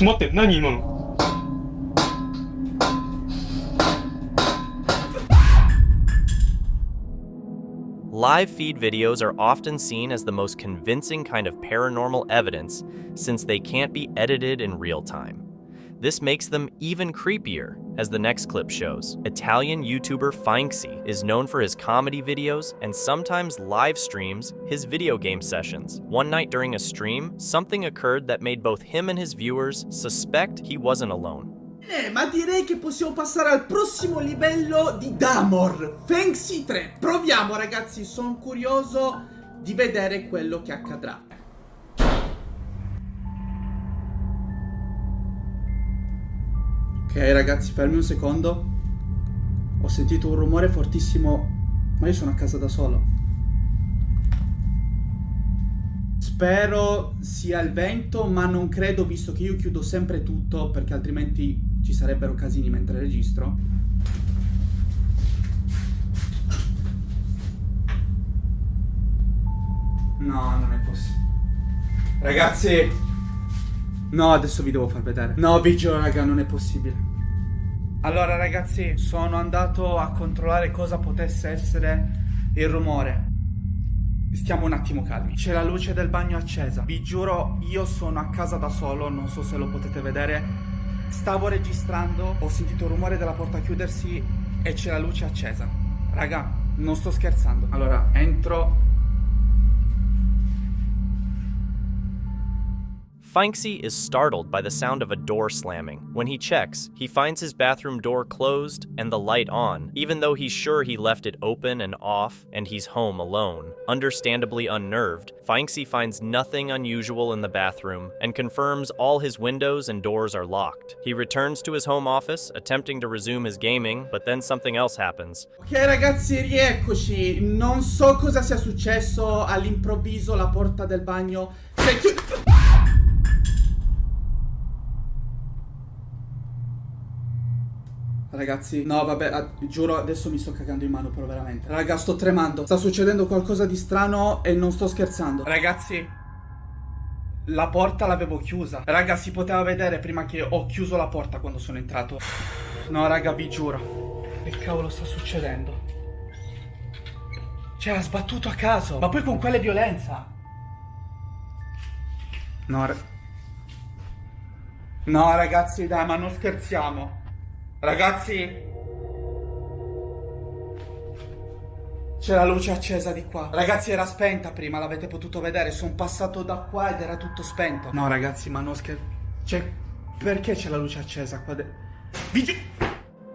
ょっと待って、何今の。Live feed videos are often seen as the most convincing kind of paranormal evidence since they can't be edited in real time. This makes them even creepier, as the next clip shows. Italian YouTuber Finksy is known for his comedy videos and sometimes live streams his video game sessions. One night during a stream, something occurred that made both him and his viewers suspect he wasn't alone. Ma direi che possiamo passare al prossimo livello di Damor, Finksy 3. Proviamo ragazzi, sono curioso di vedere quello che accadrà. Ok ragazzi, fermi un secondo. Ho sentito un rumore fortissimo, ma io sono a casa da solo. Spero sia il vento, ma non credo, visto che io chiudo sempre tutto, perché altrimenti ci sarebbero casini mentre registro. No, non è possibile. Ragazzi! No, adesso vi devo far vedere. No, vi giuro, raga, non è possibile. Allora, ragazzi, sono andato a controllare cosa potesse essere il rumore. Stiamo un attimo calmi. C'è la luce del bagno accesa. Vi giuro, io sono a casa da solo, non so se lo potete vedere. Stavo registrando, ho sentito il rumore della porta chiudersi e c'è la luce accesa. Raga, non sto scherzando. Allora, entro. Finksy is startled by the sound of a door slamming. When he checks, he finds his bathroom door closed and the light on, even though he's sure he left it open and off and he's home alone. Understandably unnerved, Finksy finds nothing unusual in the bathroom and confirms all his windows and doors are locked. He returns to his home office, attempting to resume his gaming, but then something else happens. Ok ragazzi, rieccoci. Non so cosa sia successo, all'improvviso la porta del bagno si è chiusa. Ragazzi, no vabbè, giuro adesso mi sto cagando in mano però veramente. Raga, sto tremando, sta succedendo qualcosa di strano e non sto scherzando. Ragazzi, la porta l'avevo chiusa. Raga, si poteva vedere prima che ho chiuso la porta quando sono entrato. No raga, vi giuro. Che cavolo sta succedendo? Cioè, ha sbattuto a caso. Ma poi con quale violenza? No ragazzi, dai, ma non scherziamo. Ragazzi, c'è la luce accesa di qua. Ragazzi, era spenta prima, l'avete potuto vedere. Sono passato da qua ed era tutto spento. No ragazzi, ma non cioè, perché c'è la luce accesa qua?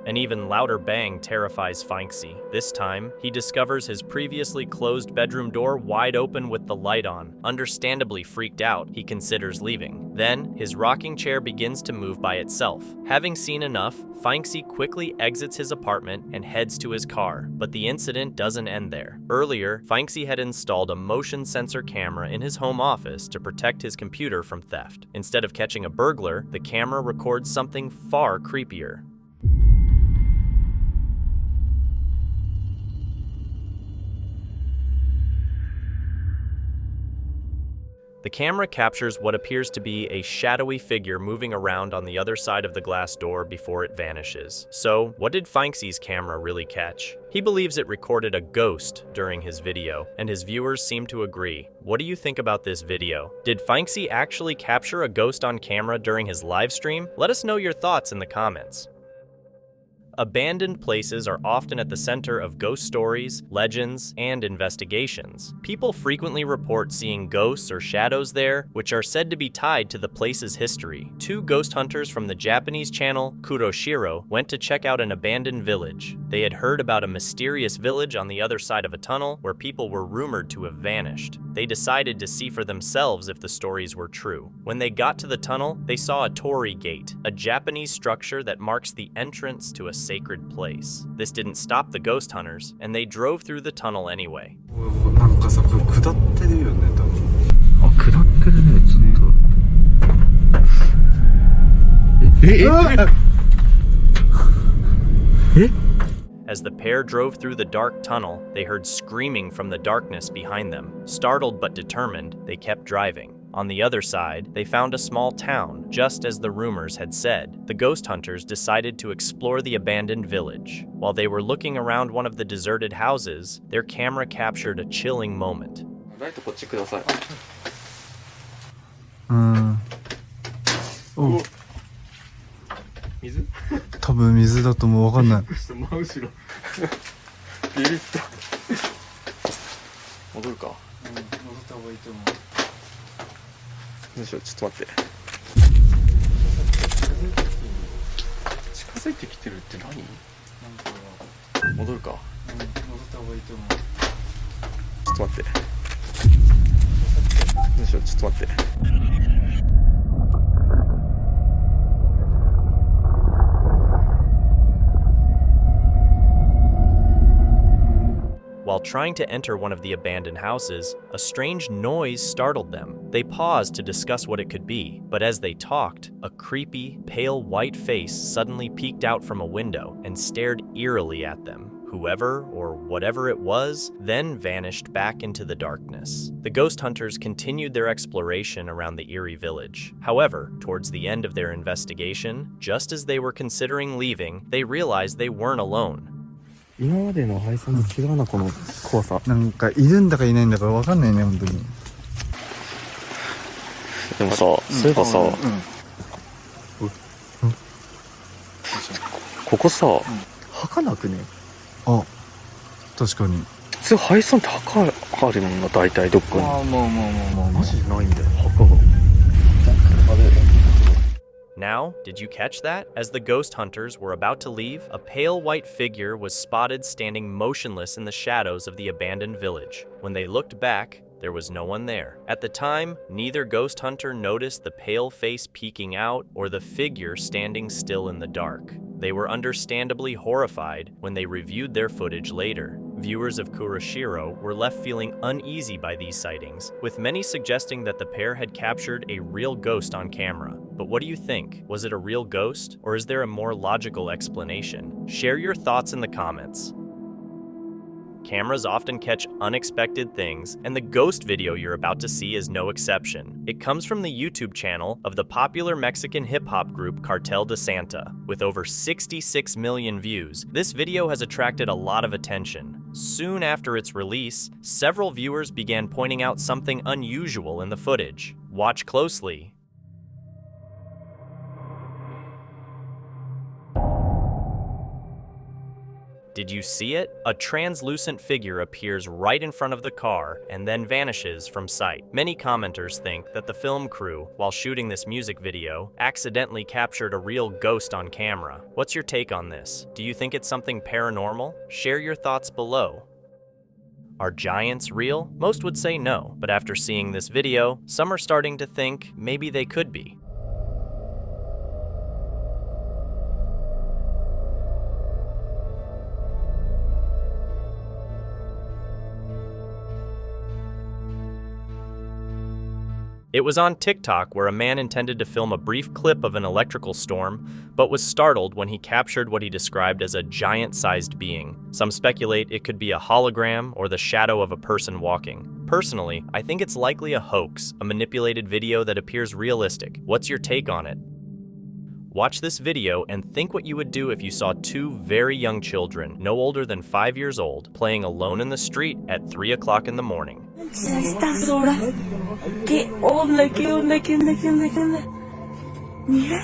An even louder bang terrifies Finksy. This time, he discovers his previously closed bedroom door wide open with the light on. Understandably freaked out, he considers leaving. Then, his rocking chair begins to move by itself. Having seen enough, Finksy quickly exits his apartment and heads to his car, but the incident doesn't end there. Earlier, Finksy had installed a motion sensor camera in his home office to protect his computer from theft. Instead of catching a burglar, the camera records something far creepier. The camera captures what appears to be a shadowy figure moving around on the other side of the glass door before it vanishes. So, what did Finksy's camera really catch? He believes it recorded a ghost during his video, and his viewers seem to agree. What do you think about this video? Did Finksy actually capture a ghost on camera during his live stream? Let us know your thoughts in the comments. Abandoned places are often at the center of ghost stories, legends, and investigations. People frequently report seeing ghosts or shadows there, which are said to be tied to the place's history. Two ghost hunters from the Japanese channel Kuroshiro went to check out an abandoned village. They had heard about a mysterious village on the other side of a tunnel where people were rumored to have vanished. They decided to see for themselves if the stories were true. When they got to the tunnel, they saw a torii gate, a Japanese structure that marks the entrance to a sacred place. This didn't stop the ghost hunters, and they drove through the tunnel anyway. なんかさ、これ下ってるよね、多分。あ、下ってるね、ちょっと。As the pair drove through the dark tunnel, they heard screaming from the darkness behind them. Startled but determined, they kept driving. On the other side, they found a small town, just as the rumors had said. The ghost hunters decided to explore the abandoned village. While they were looking around one of the deserted houses, their camera captured a chilling moment. Oh. 多分水だともうわかんない。真後ろ。ビビった。戻るか。戻った方がいいと思う。どうしよう、ちょっと待って。近づいてきてるって何？戻るか。戻った方がいいと思う。ちょっと待って。どうしよう、ちょっと待って。While trying to enter one of the abandoned houses, a strange noise startled them. They paused to discuss what it could be, but as they talked, a creepy, pale white face suddenly peeked out from a window and stared eerily at them. Whoever, or whatever it was, then vanished back into the darkness. The ghost hunters continued their exploration around the eerie village. However, towards the end of their investigation, just as they were considering leaving, they realized they weren't alone. 今までの配送と違うな、この怖さ。なんかいるんだかいないんだかわかんないね、本当に。でもさ、そういえばさ、ここさ、墓なくね？あ、確かに。普通配送って墓あるもんな、大体どっかに。ああ、もう。マジでないんだよ、墓が。Now, did you catch that? As the ghost hunters were about to leave, a pale white figure was spotted standing motionless in the shadows of the abandoned village. When they looked back, there was no one there. At the time, neither ghost hunter noticed the pale face peeking out or the figure standing still in the dark. They were understandably horrified when they reviewed their footage later. Viewers of Kurashiro were left feeling uneasy by these sightings, with many suggesting that the pair had captured a real ghost on camera. But what do you think? Was it a real ghost, or is there a more logical explanation? Share your thoughts in the comments. Cameras often catch unexpected things, and the ghost video you're about to see is no exception. It comes from the YouTube channel of the popular Mexican hip-hop group Cartel de Santa. With over 66 million views, this video has attracted a lot of attention. Soon after its release, several viewers began pointing out something unusual in the footage. Watch closely. Did you see it? A translucent figure appears right in front of the car and then vanishes from sight. Many commenters think that the film crew, while shooting this music video, accidentally captured a real ghost on camera. What's your take on this? Do you think it's something paranormal? Share your thoughts below. Are giants real? Most would say no, but after seeing this video, some are starting to think maybe they could be. It was on TikTok where a man intended to film a brief clip of an electrical storm, but was startled when he captured what he described as a giant-sized being. Some speculate it could be a hologram or the shadow of a person walking. Personally, I think it's likely a hoax, a manipulated video that appears realistic. What's your take on it? Watch this video and think what you would do if you saw two very young children, no older than 5 years old, playing alone in the street at 3 o'clock in the morning. Estas horas, ¿qué onda? ¿Qué onda? ¿Qué onda? ¿Qué onda? ¿Qué onda? Mira.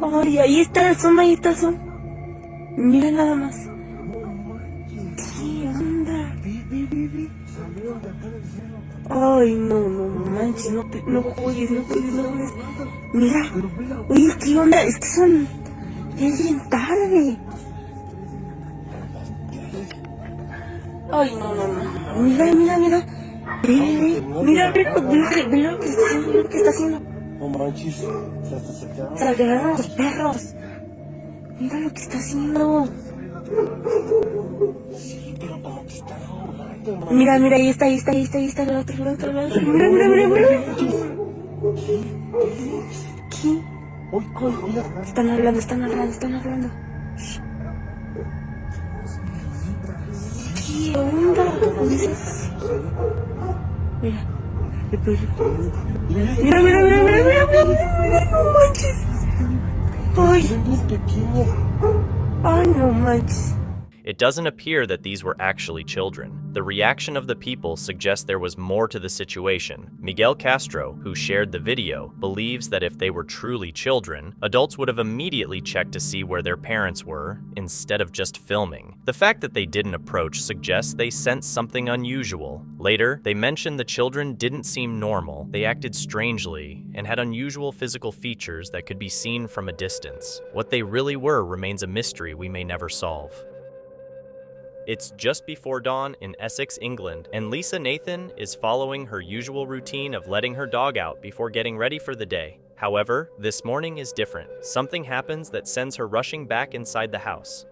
Ay, ahí está el sol, ahí está el sol. Mira nada más. ¿Qué onda? Ay, no manches, no juegues. Mira, oye, ¿qué onda? Es bien tarde. Ay, no. Mira. Mira lo que está haciendo. No manches. Se agarraron los perros. Mira lo que está haciendo. Mira, ahí está, el otro. Mira. ¿Qué? Están hablando. quiero un gato, dices. Mira, el pollo. Mira, mira, mira, mira, mira, mira, mira, no manches. Ay, no manches. It doesn't appear that these were actually children. The reaction of the people suggests there was more to the situation. Miguel Castro, who shared the video, believes that if they were truly children, adults would have immediately checked to see where their parents were, instead of just filming. The fact that they didn't approach suggests they sensed something unusual. Later, they mentioned the children didn't seem normal, they acted strangely, and had unusual physical features that could be seen from a distance. What they really were remains a mystery we may never solve. It's just before dawn in Essex, England, and Lisa Nathan is following her usual routine of letting her dog out before getting ready for the day. However, this morning is different. Something happens that sends her rushing back inside the house.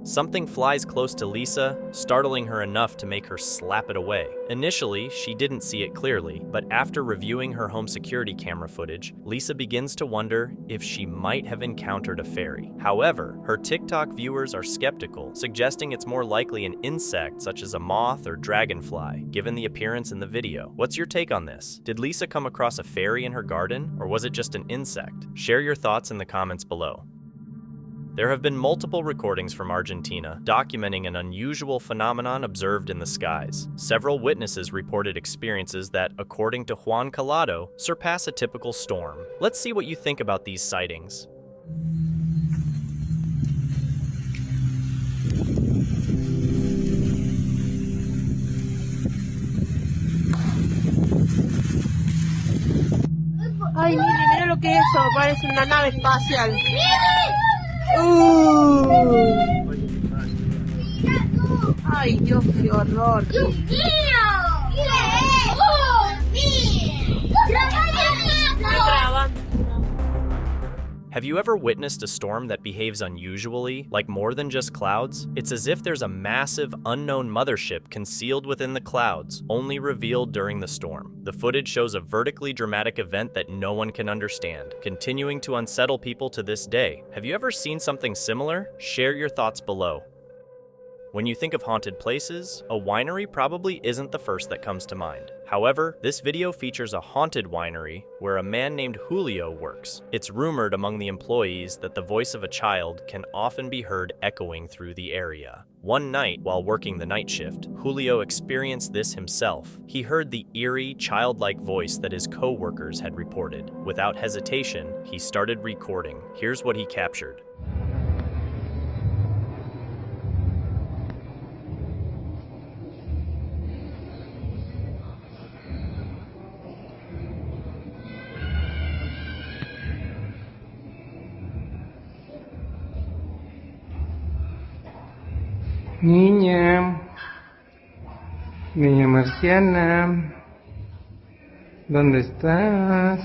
Something flies close to Lisa, startling her enough to make her slap it away. Initially, she didn't see it clearly, but after reviewing her home security camera footage, Lisa begins to wonder if she might have encountered a fairy. However, her TikTok viewers are skeptical, suggesting it's more likely an insect such as a moth or dragonfly, given the appearance in the video. What's your take on this? Did Lisa come across a fairy in her garden, or was it just an insect? Share your thoughts in the comments below. There have been multiple recordings from Argentina documenting an unusual phenomenon observed in the skies. Several witnesses reported experiences that, according to Juan Calado, surpass a typical storm. Let's see what you think about these sightings. Ay, mire, mira lo que es eso, parece una nave espacial. Ay, Dios, qué horror. ¡Dios mío! Have you ever witnessed a storm that behaves unusually, like more than just clouds? It's as if there's a massive, unknown mothership concealed within the clouds, only revealed during the storm. The footage shows a vertically dramatic event that no one can understand, continuing to unsettle people to this day. Have you ever seen something similar? Share your thoughts below. When you think of haunted places, a winery probably isn't the first that comes to mind. However, this video features a haunted winery where a man named Julio works. It's rumored among the employees that the voice of a child can often be heard echoing through the area. One night, while working the night shift, Julio experienced this himself. He heard the eerie, childlike voice that his co-workers had reported. Without hesitation, he started recording. Here's what he captured. Niña, niña marciana, ¿dónde estás?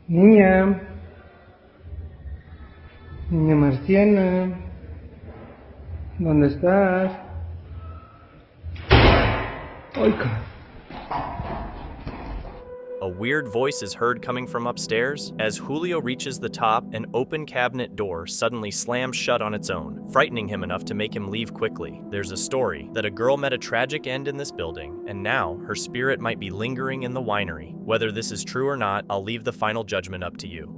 Niña, niña marciana, ¿dónde estás? ¡Ay, A weird voice is heard coming from upstairs. As Julio reaches the top, an open cabinet door suddenly slams shut on its own, frightening him enough to make him leave quickly. There's a story that a girl met a tragic end in this building, and now her spirit might be lingering in the winery. Whether this is true or not, I'll leave the final judgment up to you.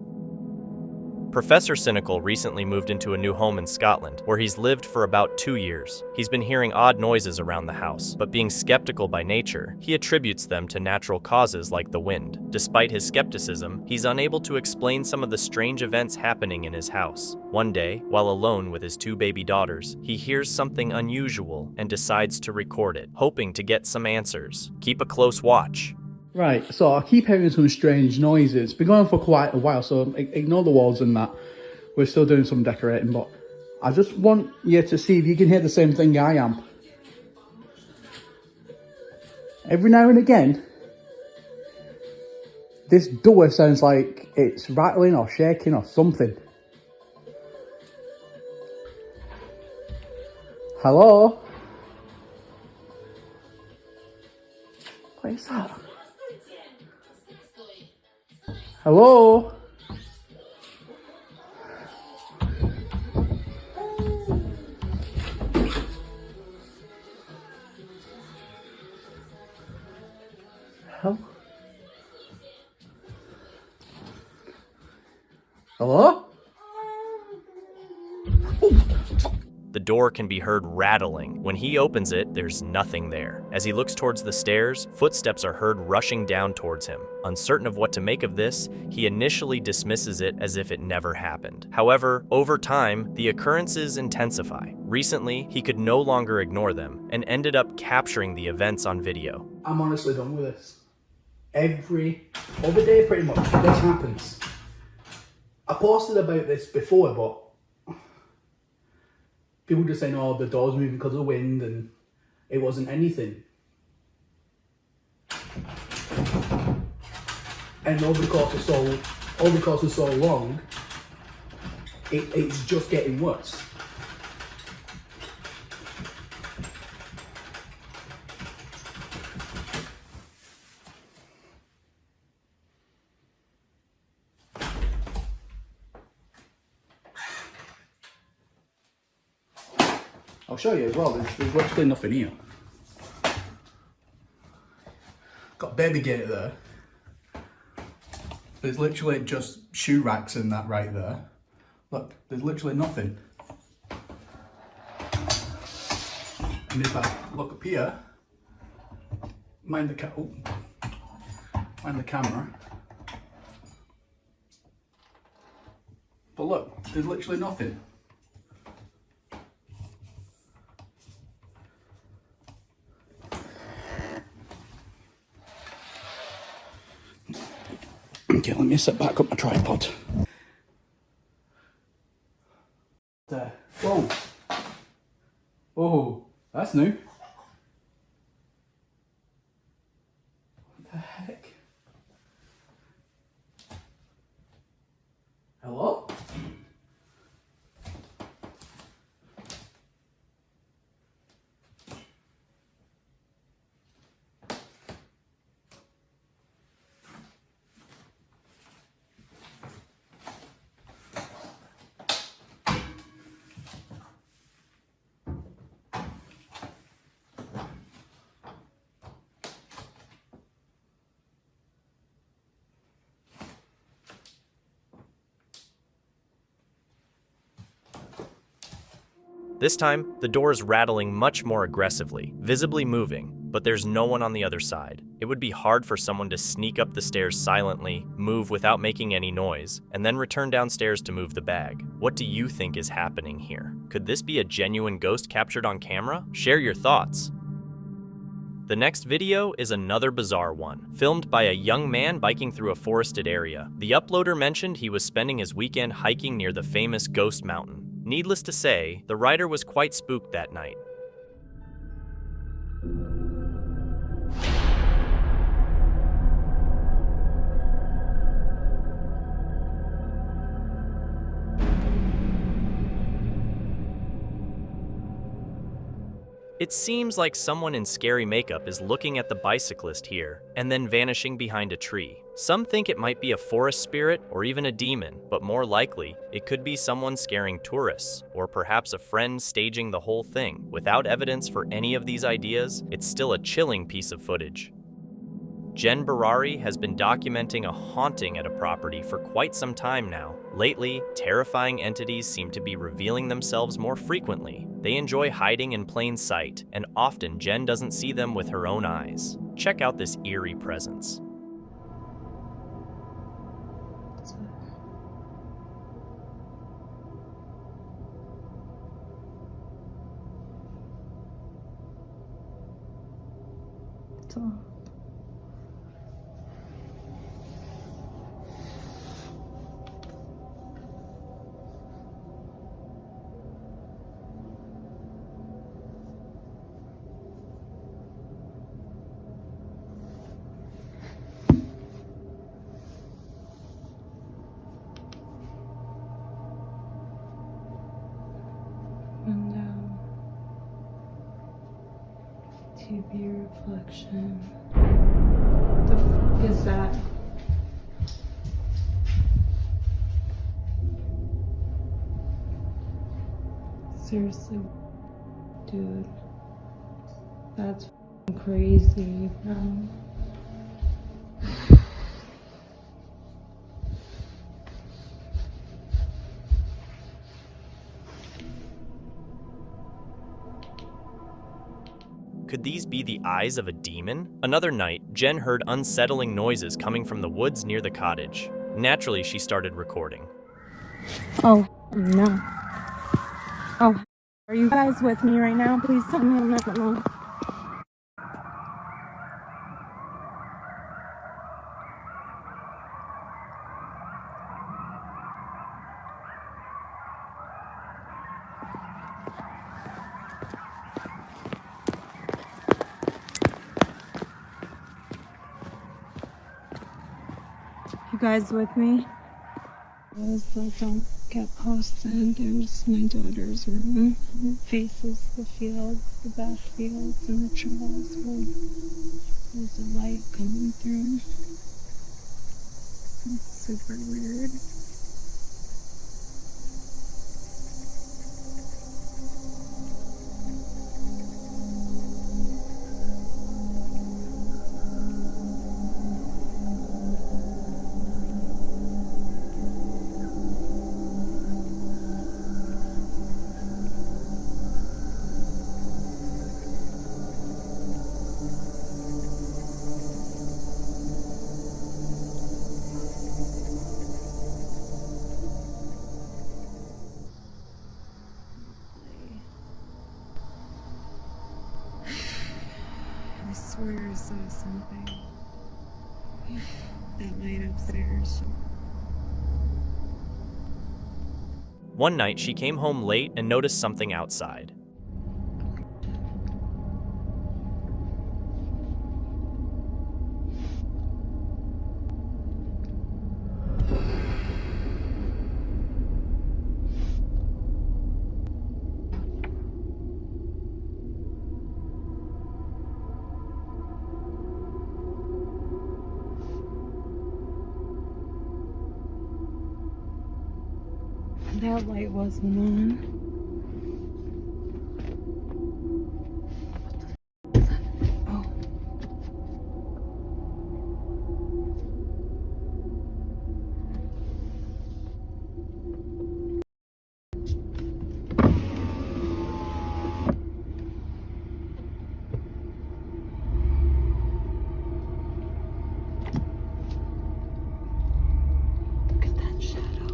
Professor Cynical recently moved into a new home in Scotland, where he's lived for about 2 years. He's been hearing odd noises around the house, but being skeptical by nature, he attributes them to natural causes like the wind. Despite his skepticism, he's unable to explain some of the strange events happening in his house. One day, while alone with his 2 baby daughters, he hears something unusual and decides to record it, hoping to get some answers. Keep a close watch. Right, so I keep hearing some strange noises. Been going on for quite a while, so ignore the walls and that. We're still doing some decorating, but I just want you to see if you can hear the same thing I am. Every now and again, this door sounds like it's rattling or shaking or something. Hello? What is that? Hello? Hello? The door can be heard rattling. When he opens it, there's nothing there. As he looks towards the stairs, footsteps are heard rushing down towards him. Uncertain of what to make of this, he initially dismisses it as if it never happened. However, over time, the occurrences intensify. Recently, he could no longer ignore them and ended up capturing the events on video. I'm honestly done with this. Every other day, pretty much, this happens. I posted about this before, but people just saying, oh, the door's moving because of the wind, and it wasn't anything. And over the course of so long, it's just getting worse. I'll show you as well, there's literally nothing here. Got a baby gate there. There's literally just shoe racks and that right there. Look, there's literally nothing. And if I look up here, mind the camera. But look, there's literally nothing. Okay, let me set back up my tripod. There. Whoa. Whoa, that's new. What the heck? Hello? This time, the door is rattling much more aggressively, visibly moving, but there's no one on the other side. It would be hard for someone to sneak up the stairs silently, move without making any noise, and then return downstairs to move the bag. What do you think is happening here? Could this be a genuine ghost captured on camera? Share your thoughts. The next video is another bizarre one, filmed by a young man biking through a forested area. The uploader mentioned he was spending his weekend hiking near the famous Ghost Mountain. Needless to say, the writer was quite spooked that night. It seems like someone in scary makeup is looking at the bicyclist here, and then vanishing behind a tree. Some think it might be a forest spirit or even a demon, but more likely, it could be someone scaring tourists, or perhaps a friend staging the whole thing. Without evidence for any of these ideas, it's still a chilling piece of footage. Jen Barari has been documenting a haunting at a property for quite some time now. Lately, terrifying entities seem to be revealing themselves more frequently. They enjoy hiding in plain sight, and often Jen doesn't see them with her own eyes. Check out this eerie presence. TV reflection. The f is that? Seriously, dude. That's f***ing crazy, bro. Could these be the eyes of a demon? Another night, Jen heard unsettling noises coming from the woods near the cottage. Naturally, she started recording. Oh, no. Oh, are you guys with me right now? Please tell me I'm not alone. You guys with me? Don't get posted. There's my daughter's room. It faces the fields, the back fields, and the trails where there's a light coming through. It's super weird. I swear I saw something. That light upstairs. One night, she came home late and noticed something outside. That light wasn't on. Oh. Look at that shadow.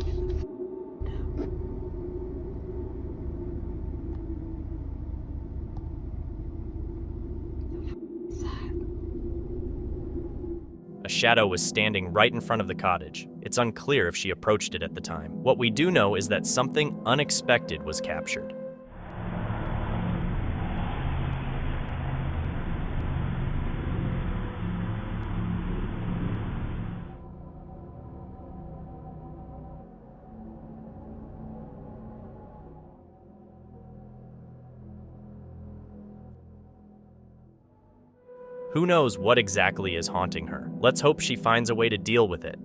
A shadow was standing right in front of the cottage. It's unclear if she approached it at the time. What we do know is that something unexpected was captured. Who knows what exactly is haunting her? Let's hope she finds a way to deal with it.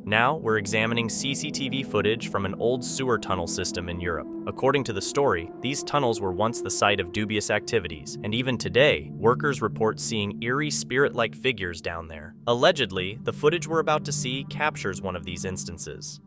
Now, we're examining CCTV footage from an old sewer tunnel system in Europe. According to the story, these tunnels were once the site of dubious activities, and even today, workers report seeing eerie spirit-like figures down there. Allegedly, the footage we're about to see captures one of these instances.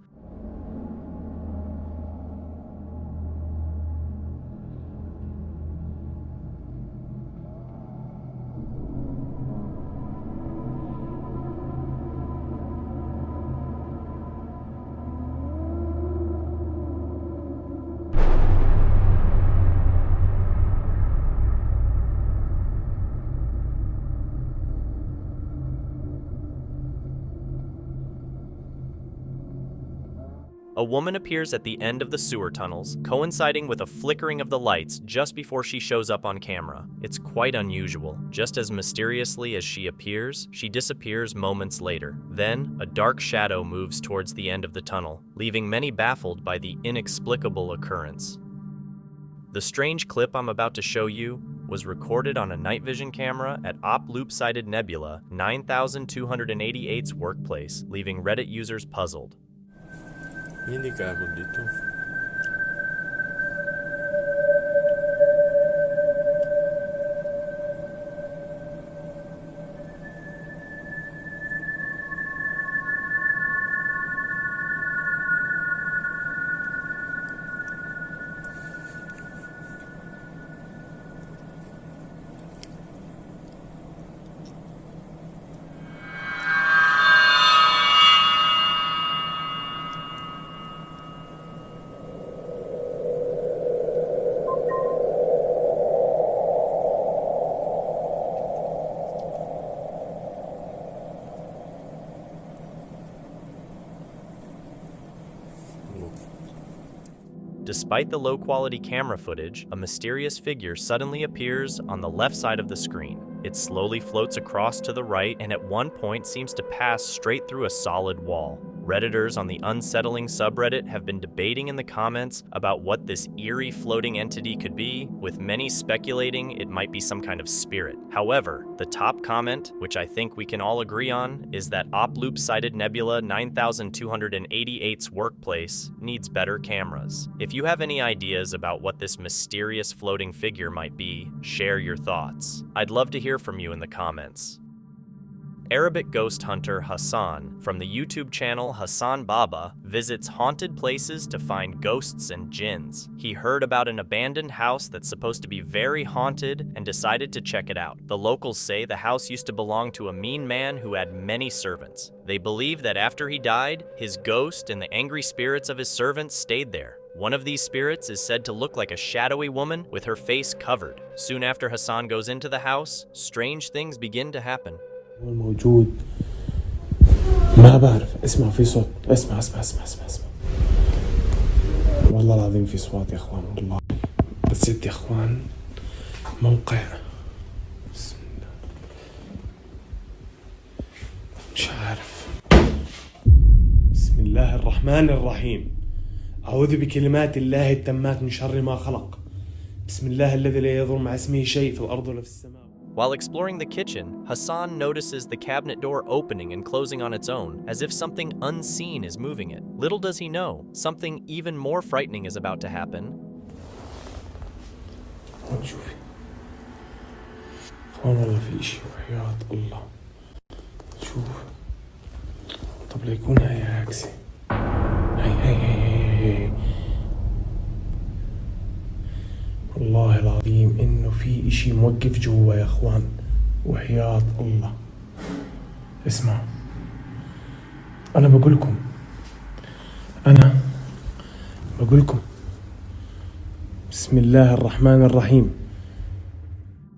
A woman appears at the end of the sewer tunnels, coinciding with a flickering of the lights just before she shows up on camera. It's quite unusual. Just as mysteriously as she appears, she disappears moments later. Then, a dark shadow moves towards the end of the tunnel, leaving many baffled by the inexplicable occurrence. The strange clip I'm about to show you was recorded on a night vision camera at Op Loop-sighted Nebula 9288's workplace, leaving Reddit users puzzled. Hindi ka ako dito. Despite the low-quality camera footage, a mysterious figure suddenly appears on the left side of the screen. It slowly floats across to the right and at one point seems to pass straight through a solid wall. Redditors on the unsettling subreddit have been debating in the comments about what this eerie floating entity could be, with many speculating it might be some kind of spirit. However, the top comment, which I think we can all agree on, is that Op Loop-sighted Nebula 9288's workplace needs better cameras. If you have any ideas about what this mysterious floating figure might be, share your thoughts. I'd love to hear from you in the comments. Arabic ghost hunter Hassan from the YouTube channel Hassan Baba visits haunted places to find ghosts and jinns. He heard about an abandoned house that's supposed to be very haunted and decided to check it out. The locals say the house used to belong to a mean man who had many servants. They believe that after he died, his ghost and the angry spirits of his servants stayed there. One of these spirits is said to look like a shadowy woman with her face covered. Soon after Hassan goes into the house, strange things begin to happen. موجود ما بعرف اسمع في صوت اسمع والله العظيم في صوت يا اخوان والله بس يا اخوان موقع بسم الله مش عارف بسم الله الرحمن الرحيم أعوذ بكلمات الله التامات من شر ما خلق بسم الله الذي لا يضر مع اسمه شيء في الأرض ولا في السماء. While exploring the kitchen, Hassan notices the cabinet door opening and closing on its own, as if something unseen is moving it. Little does he know, something even more frightening is about to happen. شوفي اخوان والله في اشي وحياة الله شوف طب ليكون هاي عكسي هاي والله العظيم انه في اشي موقف جوا يا اخوان وحياة الله. اسمع انا بقولكم بسم الله الرحمن الرحيم.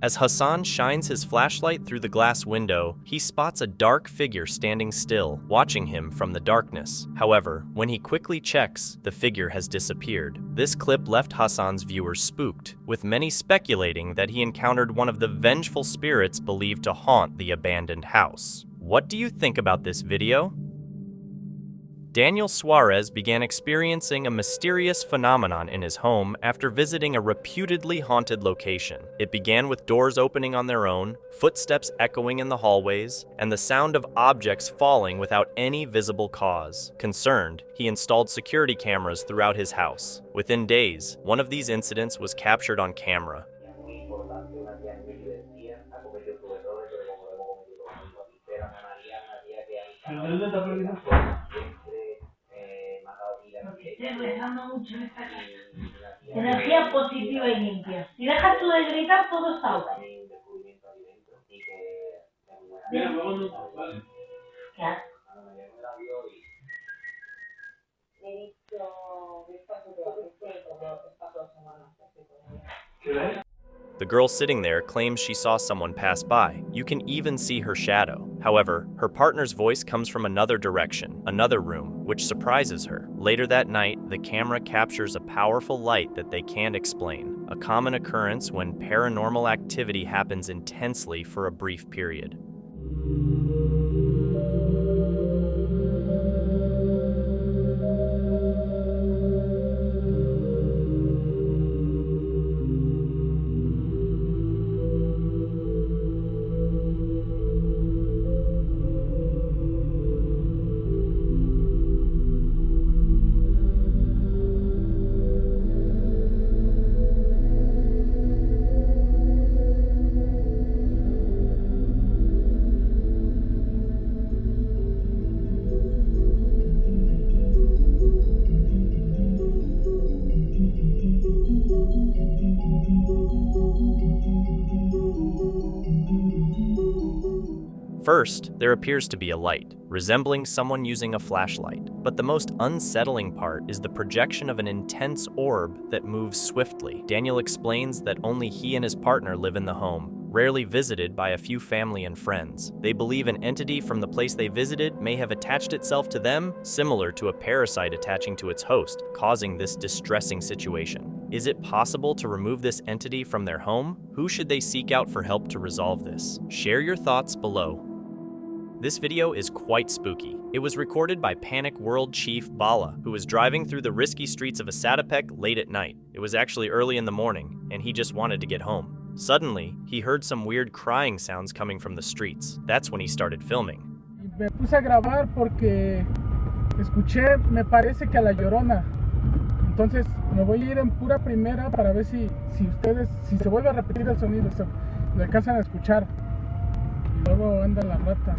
As Hassan shines his flashlight through the glass window, he spots a dark figure standing still, watching him from the darkness. However, when he quickly checks, the figure has disappeared. This clip left Hassan's viewers spooked, with many speculating that he encountered one of the vengeful spirits believed to haunt the abandoned house. What do you think about this video? Daniel Suarez began experiencing a mysterious phenomenon in his home after visiting a reputedly haunted location. It began with doors opening on their own, footsteps echoing in the hallways, and the sound of objects falling without any visible cause. Concerned, he installed security cameras throughout his house. Within days, one of these incidents was captured on camera. Estoy rezando mucho en esta casa. Energía positiva y limpia. Si dejas tú de gritar, todo está ok. ¿Qué haces? The girl sitting there claims she saw someone pass by. You can even see her shadow. However, her partner's voice comes from another direction, another room, which surprises her. Later that night, the camera captures a powerful light that they can't explain, a common occurrence when paranormal activity happens intensely for a brief period. First, there appears to be a light, resembling someone using a flashlight. But the most unsettling part is the projection of an intense orb that moves swiftly. Daniel explains that only he and his partner live in the home, rarely visited by a few family and friends. They believe an entity from the place they visited may have attached itself to them, similar to a parasite attaching to its host, causing this distressing situation. Is it possible to remove this entity from their home? Who should they seek out for help to resolve this? Share your thoughts below. This video is quite spooky. It was recorded by Panic World Chief Bala, who was driving through the risky streets of Ecatepec late at night. It was actually early in the morning, and he just wanted to get home. Suddenly, he heard some weird crying sounds coming from the streets. That's when he started filming. Me puse a grabar porque escuché, me parece que a la Llorona. Entonces me voy a ir en pura primera para ver si ustedes, si se vuelve a repetir el sonido, lo alcanzan a escuchar. Y luego anda la rata.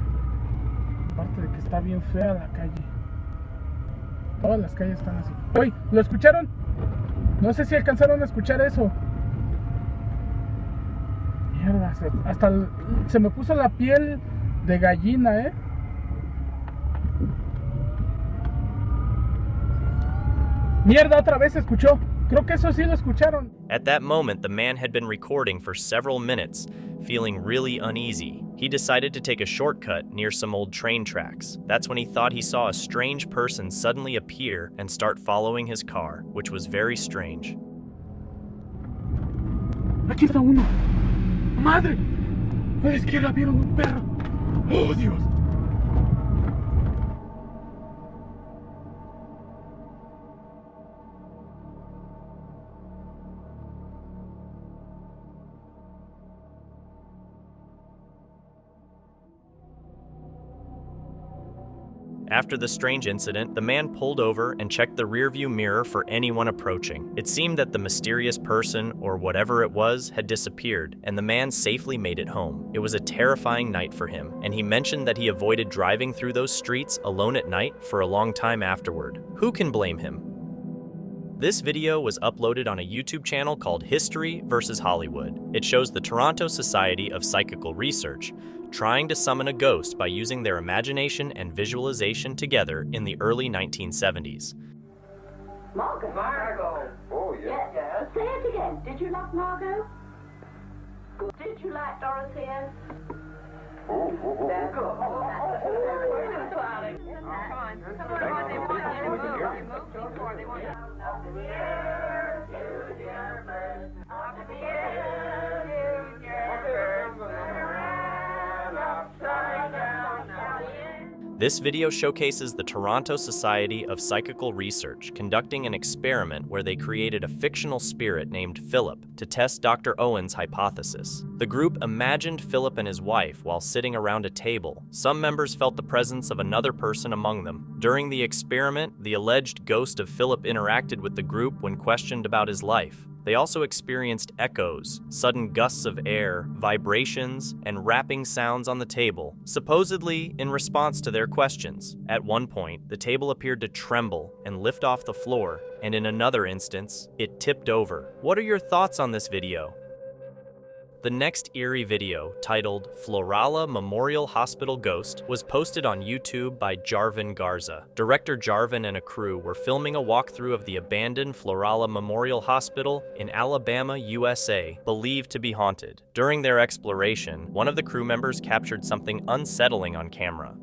Aparte de que está bien fea la calle. Todas las calles están así. ¡Uy! ¿Lo escucharon? No sé si alcanzaron a escuchar eso. Mierda, hasta se me puso la piel de gallina, Mierda, otra vez se escuchó. Creo que eso sí lo escucharon. At that moment, the man had been recording for several minutes, feeling really uneasy. He decided to take a shortcut near some old train tracks. That's when he thought he saw a strange person suddenly appear and start following his car, which was very strange. Aquí está uno. ¡Madre! A la izquierda vieron un perro. ¡Oh, Dios! After the strange incident, the man pulled over and checked the rearview mirror for anyone approaching. It seemed that the mysterious person, or whatever it was, had disappeared, and the man safely made it home. It was a terrifying night for him, and he mentioned that he avoided driving through those streets alone at night for a long time afterward. Who can blame him? This video was uploaded on a YouTube channel called History vs. Hollywood. It shows the Toronto Society of Psychical Research trying to summon a ghost by using their imagination and visualization together in the early 1970s. Margot. Margot. Oh, yeah. Yes. Say it again. Did you like Margot? Did you like Dorothea? Oh, that's good. We're smiling. Come on. Come on. They want you to move. Move before they want you. Up in the air, Junior bird. Up in the air, Junior bird. Upside down, now in. This video showcases the Toronto Society of Psychical Research conducting an experiment where they created a fictional spirit named Philip to test Dr. Owen's hypothesis. The group imagined Philip and his wife while sitting around a table. Some members felt the presence of another person among them. During the experiment, the alleged ghost of Philip interacted with the group when questioned about his life. They also experienced echoes, sudden gusts of air, vibrations, and rapping sounds on the table, supposedly in response to their questions. At one point, the table appeared to tremble and lift off the floor, and in another instance, it tipped over. What are your thoughts on this video? The next eerie video, titled Florala Memorial Hospital Ghost, was posted on YouTube by Jarvin Garza. Director Jarvin and a crew were filming a walkthrough of the abandoned Florala Memorial Hospital in Alabama, USA, believed to be haunted. During their exploration, one of the crew members captured something unsettling on camera.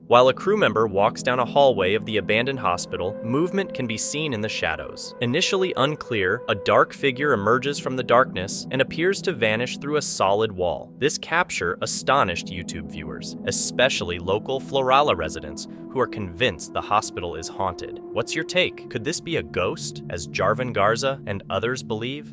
While a crew member walks down a hallway of the abandoned hospital, movement can be seen in the shadows. Initially unclear, a dark figure emerges from the darkness and appears to vanish through a solid wall. This capture astonished YouTube viewers, especially local Florala residents who are convinced the hospital is haunted. What's your take? Could this be a ghost, as Jarvin Garza and others believe?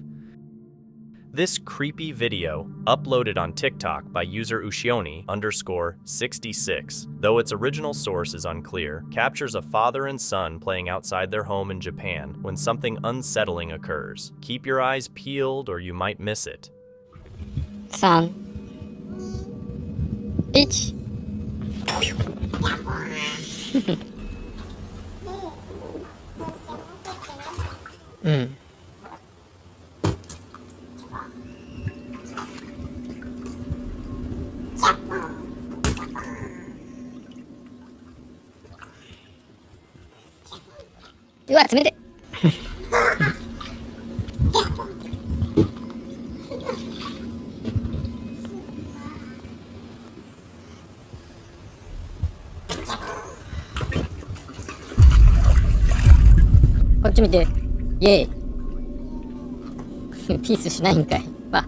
This creepy video, uploaded on TikTok by user Ushioni_66, though its original source is unclear, captures a father and son playing outside their home in Japan when something unsettling occurs. Keep your eyes peeled or you might miss it. 3, 1. うわ、冷て。こっち見て。イエーイ。ピースしないんかい。わ。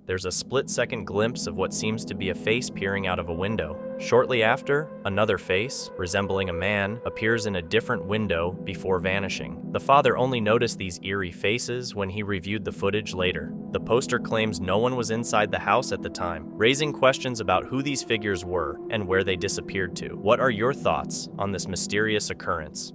There's a split-second glimpse of what seems to be a face peering out of a window. Shortly after, another face, resembling a man, appears in a different window before vanishing. The father only noticed these eerie faces when he reviewed the footage later. The poster claims no one was inside the house at the time, raising questions about who these figures were and where they disappeared to. What are your thoughts on this mysterious occurrence?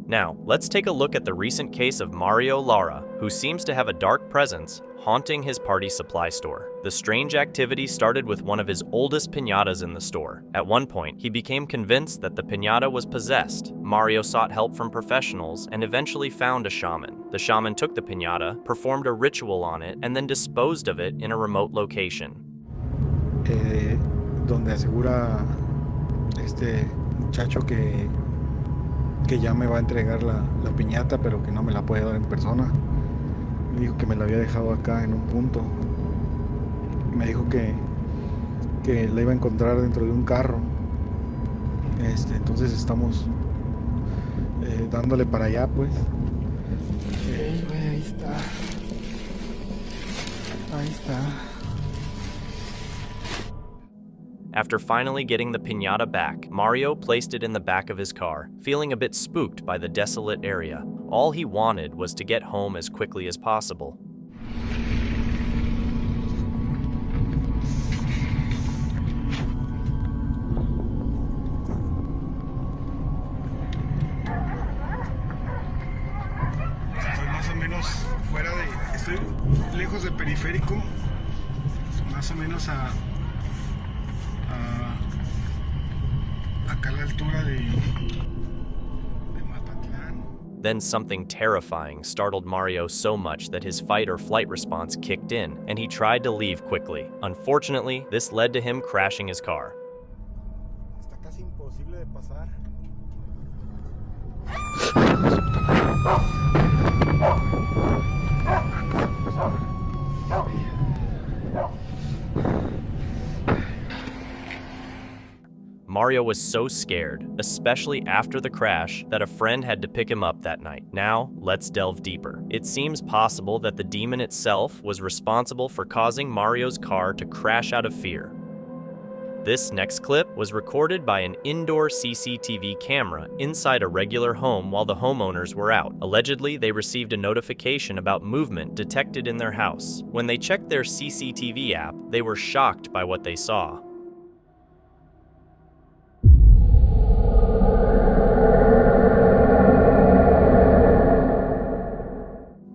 Now, let's take a look at the recent case of Mario Lara, who seems to have a dark presence haunting his party supply store. The strange activity started with one of his oldest piñatas in the store. At one point, he became convinced that the piñata was possessed. Mario sought help from professionals and eventually found a shaman. The shaman took the piñata, performed a ritual on it, and then disposed of it in a remote location. Donde asegura este muchacho que ya me va a entregar la piñata, pero que no me la puede dar en persona. Me dijo que me la había dejado acá en un punto. Me dijo que la iba a encontrar dentro de un carro. Entonces estamos dándole para allá, pues. Ahí está. Ahí está. After finally getting the piñata back, Mario placed it in the back of his car, feeling a bit spooked by the desolate area. All he wanted was to get home as quickly as possible. Estoy más o menos estoy lejos del periférico, más o menos acá a la altura de Mazatlán. Then something terrifying startled Mario so much that his fight or flight response kicked in, and he tried to leave quickly. Unfortunately, this led to him crashing his car. Está casi imposible de pasar. Mario was so scared, especially after the crash, that a friend had to pick him up that night. Now, let's delve deeper. It seems possible that the demon itself was responsible for causing Mario's car to crash out of fear. This next clip was recorded by an indoor CCTV camera inside a regular home while the homeowners were out. Allegedly, they received a notification about movement detected in their house. When they checked their CCTV app, they were shocked by what they saw.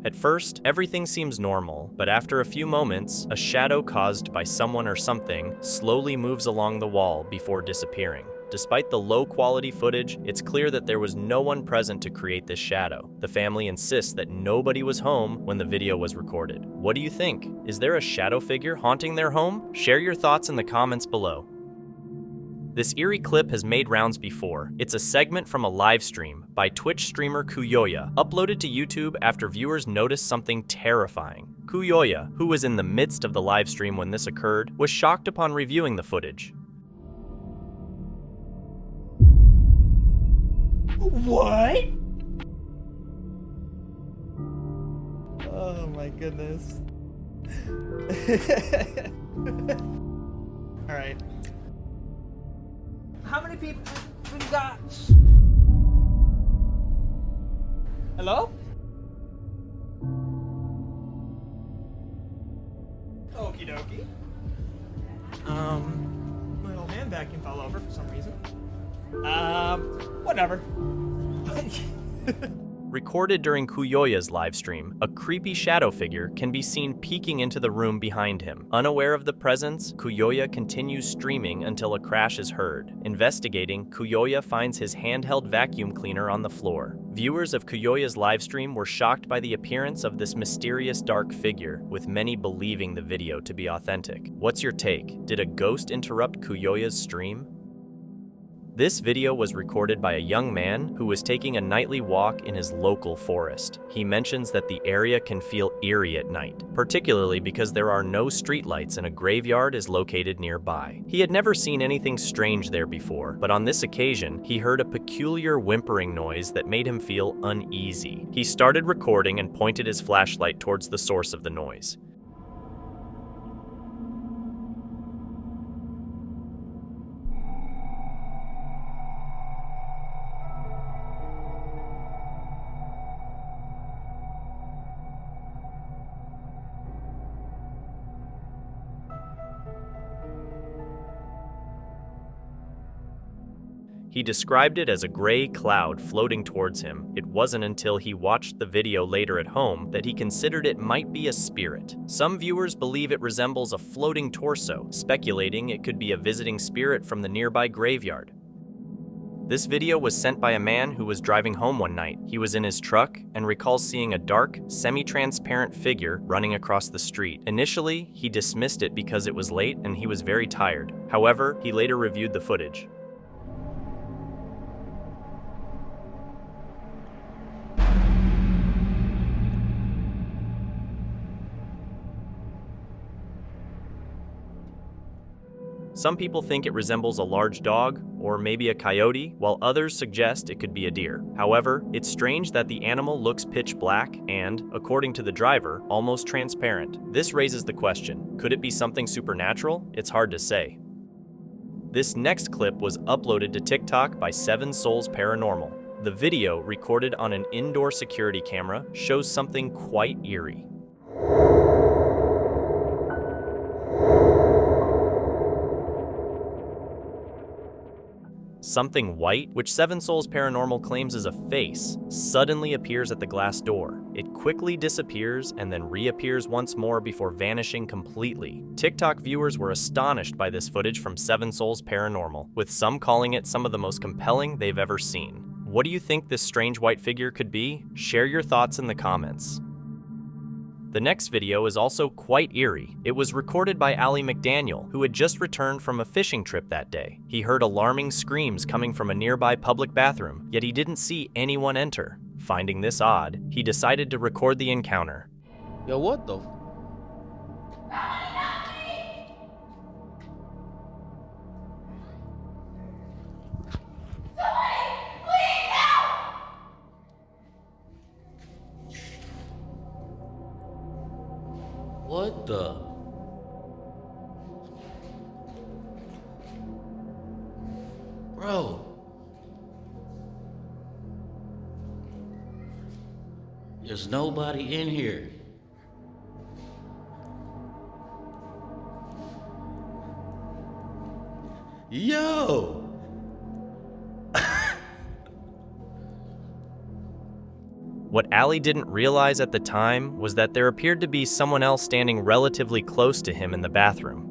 At first, everything seems normal, but after a few moments, a shadow caused by someone or something slowly moves along the wall before disappearing. Despite the low-quality footage, it's clear that there was no one present to create this shadow. The family insists that nobody was home when the video was recorded. What do you think? Is there a shadow figure haunting their home? Share your thoughts in the comments below. This eerie clip has made rounds before. It's a segment from a live stream by Twitch streamer Kuyoya, uploaded to YouTube after viewers noticed something terrifying. Kuyoya, who was in the midst of the live stream when this occurred, was shocked upon reviewing the footage. What? Oh my goodness. Alright. How many people we got? Hello? Okie dokie. My little hand vacuum fell over for some reason. Whatever. Recorded during Kuyoya's livestream, a creepy shadow figure can be seen peeking into the room behind him. Unaware of the presence, Kuyoya continues streaming until a crash is heard. Investigating, Kuyoya finds his handheld vacuum cleaner on the floor. Viewers of Kuyoya's livestream were shocked by the appearance of this mysterious dark figure, with many believing the video to be authentic. What's your take? Did a ghost interrupt Kuyoya's stream? This video was recorded by a young man who was taking a nightly walk in his local forest. He mentions that the area can feel eerie at night, particularly because there are no streetlights and a graveyard is located nearby. He had never seen anything strange there before, but on this occasion, he heard a peculiar whimpering noise that made him feel uneasy. He started recording and pointed his flashlight towards the source of the noise. He described it as a gray cloud floating towards him. It wasn't until he watched the video later at home that he considered it might be a spirit. Some viewers believe it resembles a floating torso, speculating it could be a visiting spirit from the nearby graveyard. This video was sent by a man who was driving home one night. He was in his truck and recalls seeing a dark, semi-transparent figure running across the street. Initially, he dismissed it because it was late and he was very tired. However, he later reviewed the footage. Some people think it resembles a large dog, or maybe a coyote, while others suggest it could be a deer. However, it's strange that the animal looks pitch black and, according to the driver, almost transparent. This raises the question, could it be something supernatural? It's hard to say. This next clip was uploaded to TikTok by 7 Souls Paranormal. The video, recorded on an indoor security camera, shows something quite eerie. Something white, which 7 Souls Paranormal claims is a face, suddenly appears at the glass door. It quickly disappears and then reappears once more before vanishing completely. TikTok viewers were astonished by this footage from 7 Souls Paranormal, with some calling it some of the most compelling they've ever seen. What do you think this strange white figure could be? Share your thoughts in the comments. The next video is also quite eerie. It was recorded by Ali McDaniel, who had just returned from a fishing trip that day. He heard alarming screams coming from a nearby public bathroom, yet he didn't see anyone enter. Finding this odd, he decided to record the encounter. Yo, what the? What the? Bro. There's nobody in here. Yo! What Ali didn't realize at the time was that there appeared to be someone else standing relatively close to him in the bathroom.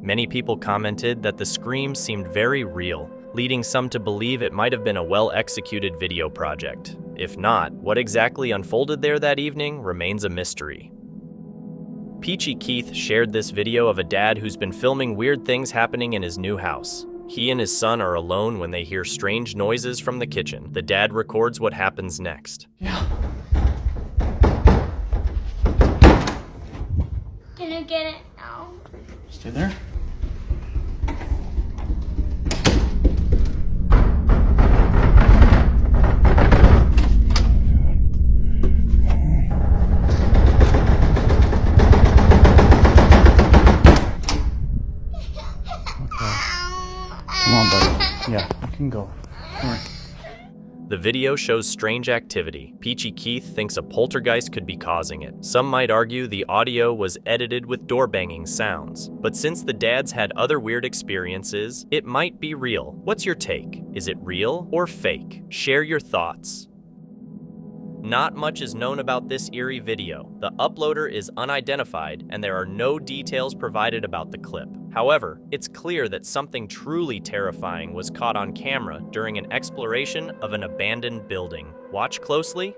Many people commented that the screams seemed very real, leading some to believe it might have been a well-executed video project. If not, what exactly unfolded there that evening remains a mystery. Peachy Keith shared this video of a dad who's been filming weird things happening in his new house. He and his son are alone when they hear strange noises from the kitchen. The dad records what happens next. Yeah. Can I get it now? Stay there. Come on, buddy. Yeah, you can go. Come on. The video shows strange activity. Peachy Keith thinks a poltergeist could be causing it. Some might argue the audio was edited with door banging sounds. But since the dads had other weird experiences, it might be real. What's your take? Is it real or fake? Share your thoughts. Not much is known about this eerie video. The uploader is unidentified and there are no details provided about the clip. However, it's clear that something truly terrifying was caught on camera during an exploration of an abandoned building. Watch closely.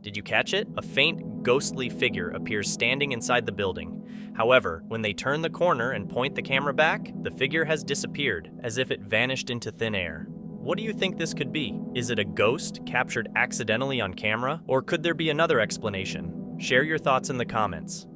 Did you catch it? A faint, ghostly figure appears standing inside the building. However, when they turn the corner and point the camera back, the figure has disappeared, as if it vanished into thin air. What do you think this could be? Is it a ghost captured accidentally on camera? Or could there be another explanation? Share your thoughts in the comments.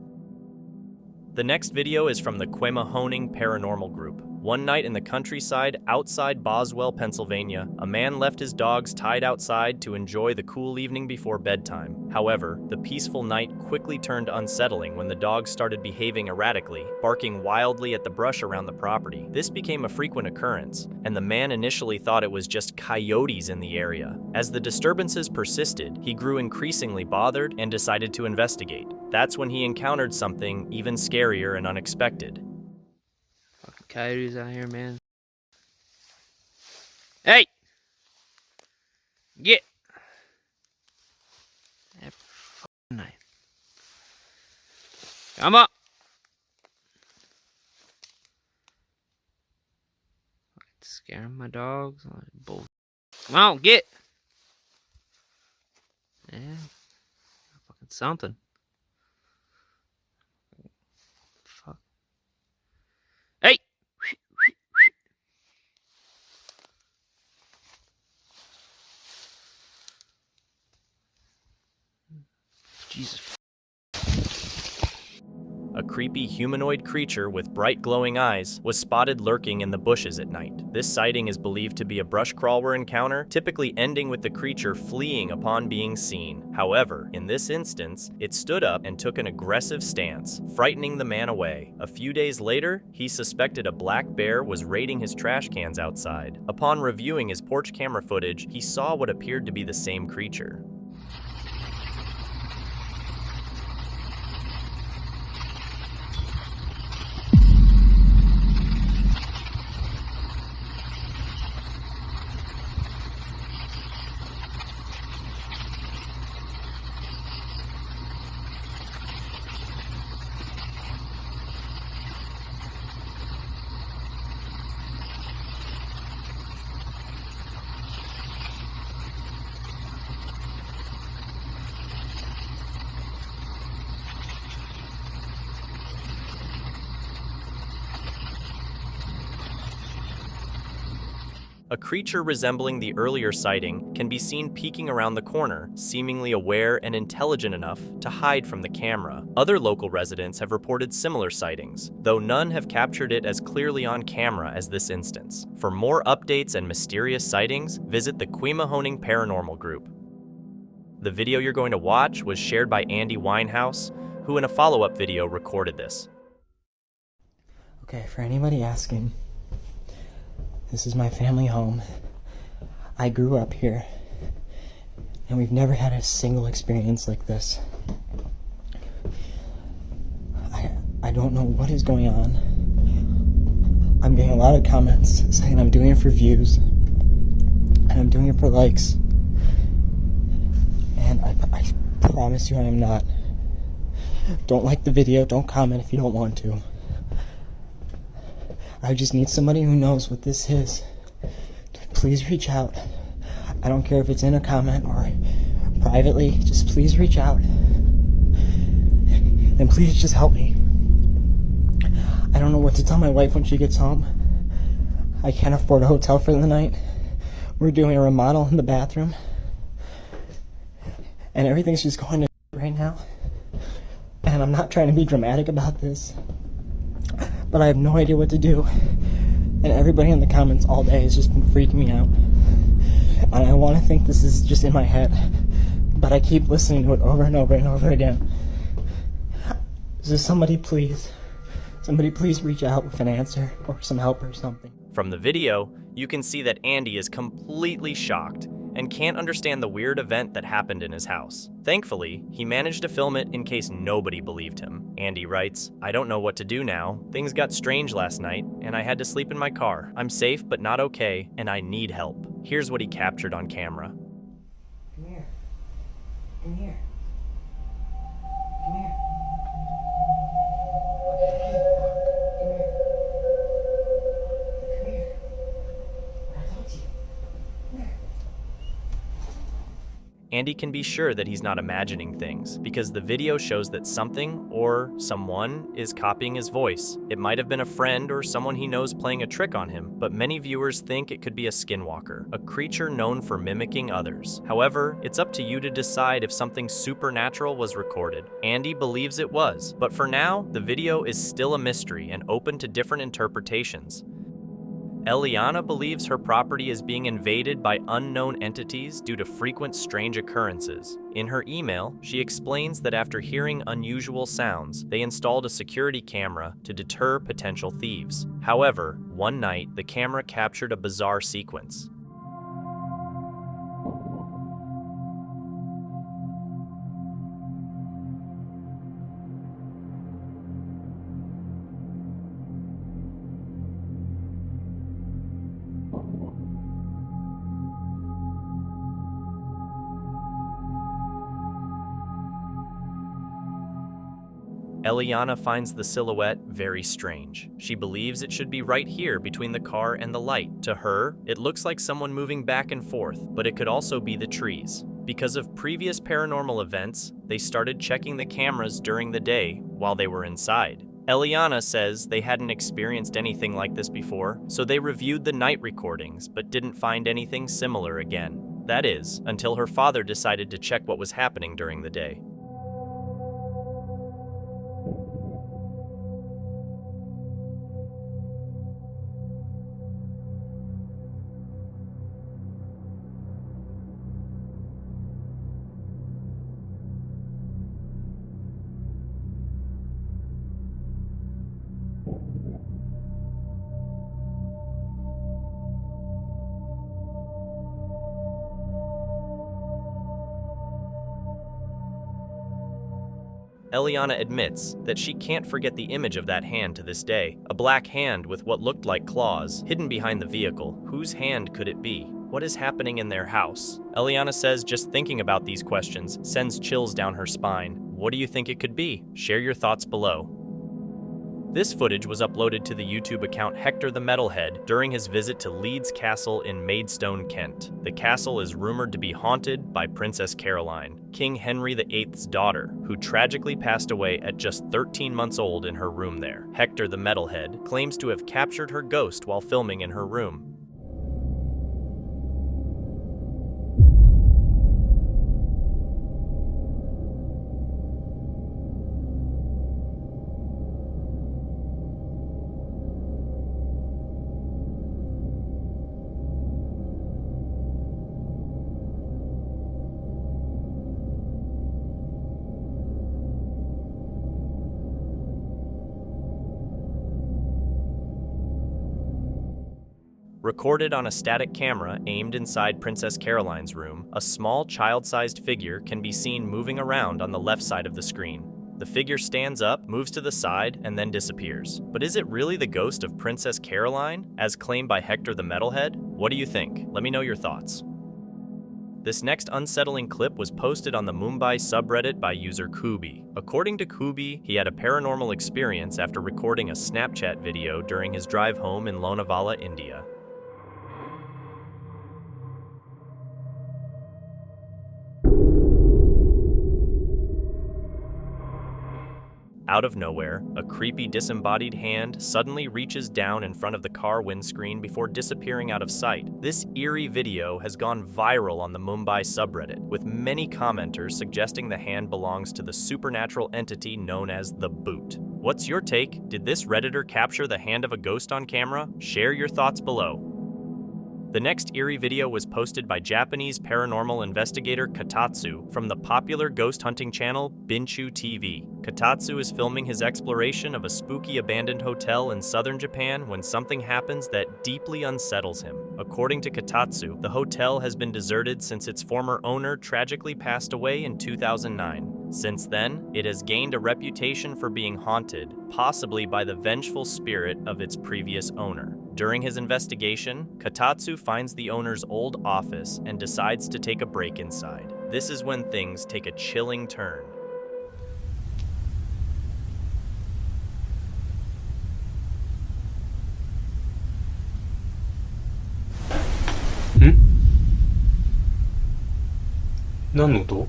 The next video is from the Quemahoning Paranormal Group. One night in the countryside outside Boswell, Pennsylvania, a man left his dogs tied outside to enjoy the cool evening before bedtime. However, the peaceful night quickly turned unsettling when the dogs started behaving erratically, barking wildly at the brush around the property. This became a frequent occurrence, and the man initially thought it was just coyotes in the area. As the disturbances persisted, he grew increasingly bothered and decided to investigate. That's when he encountered something even scarier and unexpected. Coyotes out here, man. Hey! Get! Every fucking night. Come up! Scaring my dogs. Bull. Come on, get! Yeah. Fucking something. Fuck. Hey! Jesus. A creepy humanoid creature with bright glowing eyes was spotted lurking in the bushes at night. This sighting is believed to be a brush crawler encounter, typically ending with the creature fleeing upon being seen. However, in this instance, it stood up and took an aggressive stance, frightening the man away. A few days later, he suspected a black bear was raiding his trash cans outside. Upon reviewing his porch camera footage, he saw what appeared to be the same creature. A creature resembling the earlier sighting can be seen peeking around the corner, seemingly aware and intelligent enough to hide from the camera. Other local residents have reported similar sightings, though none have captured it as clearly on camera as this instance. For more updates and mysterious sightings, visit the Quemahoning Paranormal Group. The video you're going to watch was shared by Andy Winehouse, who in a follow-up video recorded this. Okay, for anybody asking, this is my family home. I grew up here, and we've never had a single experience like this. I don't know what is going on. I'm getting a lot of comments saying I'm doing it for views, and I'm doing it for likes, and I promise you I am not. Don't like the video, don't comment if you don't want to. I just need somebody who knows what this is. Please reach out. I don't care if it's in a comment or privately, just please reach out. And please just help me. I don't know what to tell my wife when she gets home. I can't afford a hotel for the night. We're doing a remodel in the bathroom. And everything's just going to right now. And I'm not trying to be dramatic about this, but I have no idea what to do. And everybody in the comments all day has just been freaking me out. And I want to think this is just in my head, but I keep listening to it over and over and over again. Is there somebody please reach out with an answer or some help or something? From the video, you can see that Andy is completely shocked and can't understand the weird event that happened in his house. Thankfully, he managed to film it in case nobody believed him. Andy writes, "I don't know what to do now. Things got strange last night, and I had to sleep in my car. I'm safe but not okay, and I need help." Here's what he captured on camera. Come here. Come here. Come here. Come here. Come here. I told you. Come here. Andy can be sure that he's not imagining things because the video shows that something or someone is copying his voice. It might have been a friend or someone he knows playing a trick on him, but many viewers think it could be a Skinwalker, a creature known for mimicking others. However, it's up to you to decide if something supernatural was recorded. Andy believes it was, but for now, the video is still a mystery and open to different interpretations. Eliana believes her property is being invaded by unknown entities due to frequent strange occurrences. In her email, she explains that after hearing unusual sounds, they installed a security camera to deter potential thieves. However, one night, the camera captured a bizarre sequence. Eliana finds the silhouette very strange. She believes it should be right here between the car and the light. To her, it looks like someone moving back and forth, but it could also be the trees. Because of previous paranormal events, they started checking the cameras during the day while they were inside. Eliana says they hadn't experienced anything like this before, so they reviewed the night recordings but didn't find anything similar again. That is, until her father decided to check what was happening during the day. Eliana admits that she can't forget the image of that hand to this day. A black hand with what looked like claws, hidden behind the vehicle. Whose hand could it be? What is happening in their house? Eliana says just thinking about these questions sends chills down her spine. What do you think it could be? Share your thoughts below. This footage was uploaded to the YouTube account Hector the Metalhead during his visit to Leeds Castle in Maidstone, Kent. The castle is rumored to be haunted by Princess Caroline, King Henry VIII's daughter, who tragically passed away at just 13 months old in her room there. Hector the Metalhead claims to have captured her ghost while filming in her room. Recorded on a static camera aimed inside Princess Caroline's room, a small child-sized figure can be seen moving around on the left side of the screen. The figure stands up, moves to the side, and then disappears. But is it really the ghost of Princess Caroline, as claimed by Hector the Metalhead? What do you think? Let me know your thoughts. This next unsettling clip was posted on the Mumbai subreddit by user Kubi. According to Kubi, he had a paranormal experience after recording a Snapchat video during his drive home in Lonavala, India. Out of nowhere, a creepy disembodied hand suddenly reaches down in front of the car windscreen before disappearing out of sight. This eerie video has gone viral on the Mumbai subreddit, with many commenters suggesting the hand belongs to the supernatural entity known as the Boot. What's your take? Did this Redditor capture the hand of a ghost on camera? Share your thoughts below. The next eerie video was posted by Japanese paranormal investigator Kotatsu from the popular ghost hunting channel Binchu TV. Kotatsu is filming his exploration of a spooky abandoned hotel in southern Japan when something happens that deeply unsettles him. According to Kotatsu, the hotel has been deserted since its former owner tragically passed away in 2009. Since then, it has gained a reputation for being haunted, possibly by the vengeful spirit of its previous owner. During his investigation, Kotatsu finds the owner's old office and decides to take a break inside. This is when things take a chilling turn.何の音？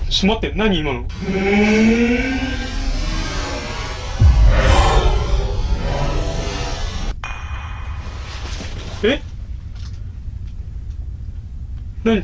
ちょっと待って、何今の？え？何？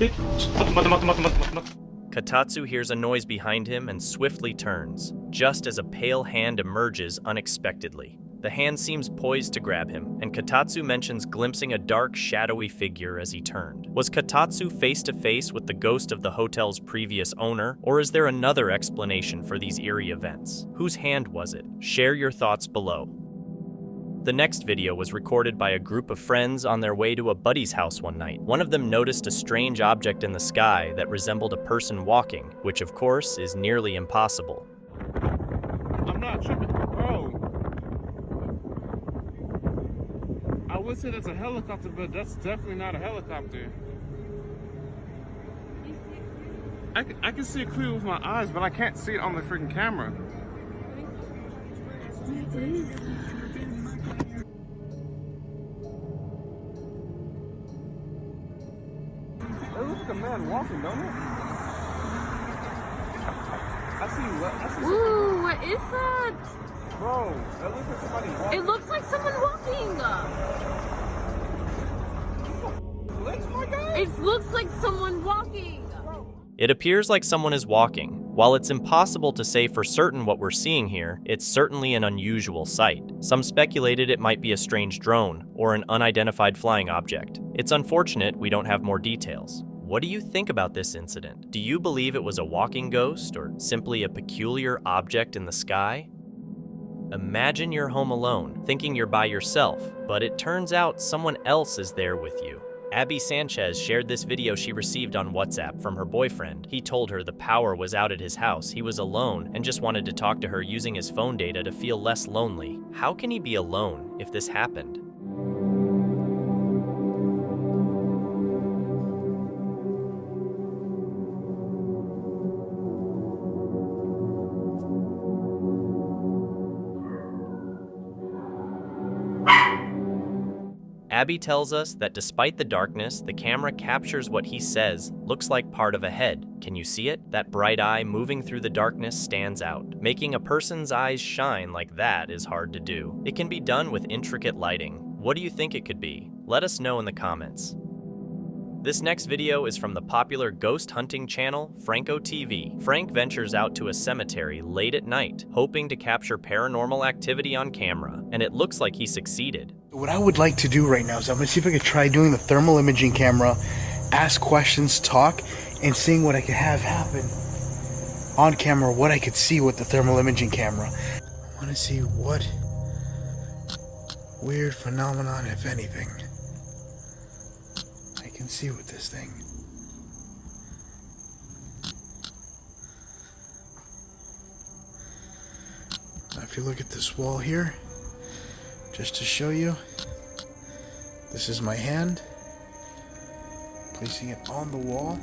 え？ちょっと待って。Kotatsu hears a noise behind him and swiftly turns, just as a pale hand emerges unexpectedly. The hand seems poised to grab him, and Kotatsu mentions glimpsing a dark, shadowy figure as he turned. Was Kotatsu face to face with the ghost of the hotel's previous owner, or is there another explanation for these eerie events? Whose hand was it? Share your thoughts below. The next video was recorded by a group of friends on their way to a buddy's house one night. One of them noticed a strange object in the sky that resembled a person walking, which of course is nearly impossible. I'm not tripping, bro. I would say that's a helicopter, but that's definitely not a helicopter. I can see it clear with my eyes, but I can't see it on the freaking camera. It looks like a man walking, don't it? I see Ooh, what is that? Bro, it looks like somebody walking. It looks like someone walking. It looks like someone walking. It appears like someone is walking. While it's impossible to say for certain what we're seeing here, it's certainly an unusual sight. Some speculated it might be a strange drone or an unidentified flying object. It's unfortunate we don't have more details. What do you think about this incident? Do you believe it was a walking ghost or simply a peculiar object in the sky? Imagine you're home alone, thinking you're by yourself, but it turns out someone else is there with you. Abby Sanchez shared this video she received on WhatsApp from her boyfriend. He told her the power was out at his house, he was alone, and just wanted to talk to her using his phone data to feel less lonely. How can he be alone if this happened? Abby tells us that despite the darkness, the camera captures what he says looks like part of a head. Can you see it? That bright eye moving through the darkness stands out. Making a person's eyes shine like that is hard to do. It can be done with intricate lighting. What do you think it could be? Let us know in the comments. This next video is from the popular ghost hunting channel, Franco TV. Frank ventures out to a cemetery late at night, hoping to capture paranormal activity on camera, and it looks like he succeeded. What I would like to do right now is I'm going to see if I could try doing the thermal imaging camera, ask questions, talk, and seeing what I could have happen on camera, what I could see with the thermal imaging camera. I want to see what weird phenomenon, if anything, I can see with this thing. Now if you look at this wall here, just to show you, this is my hand, placing it on the wall.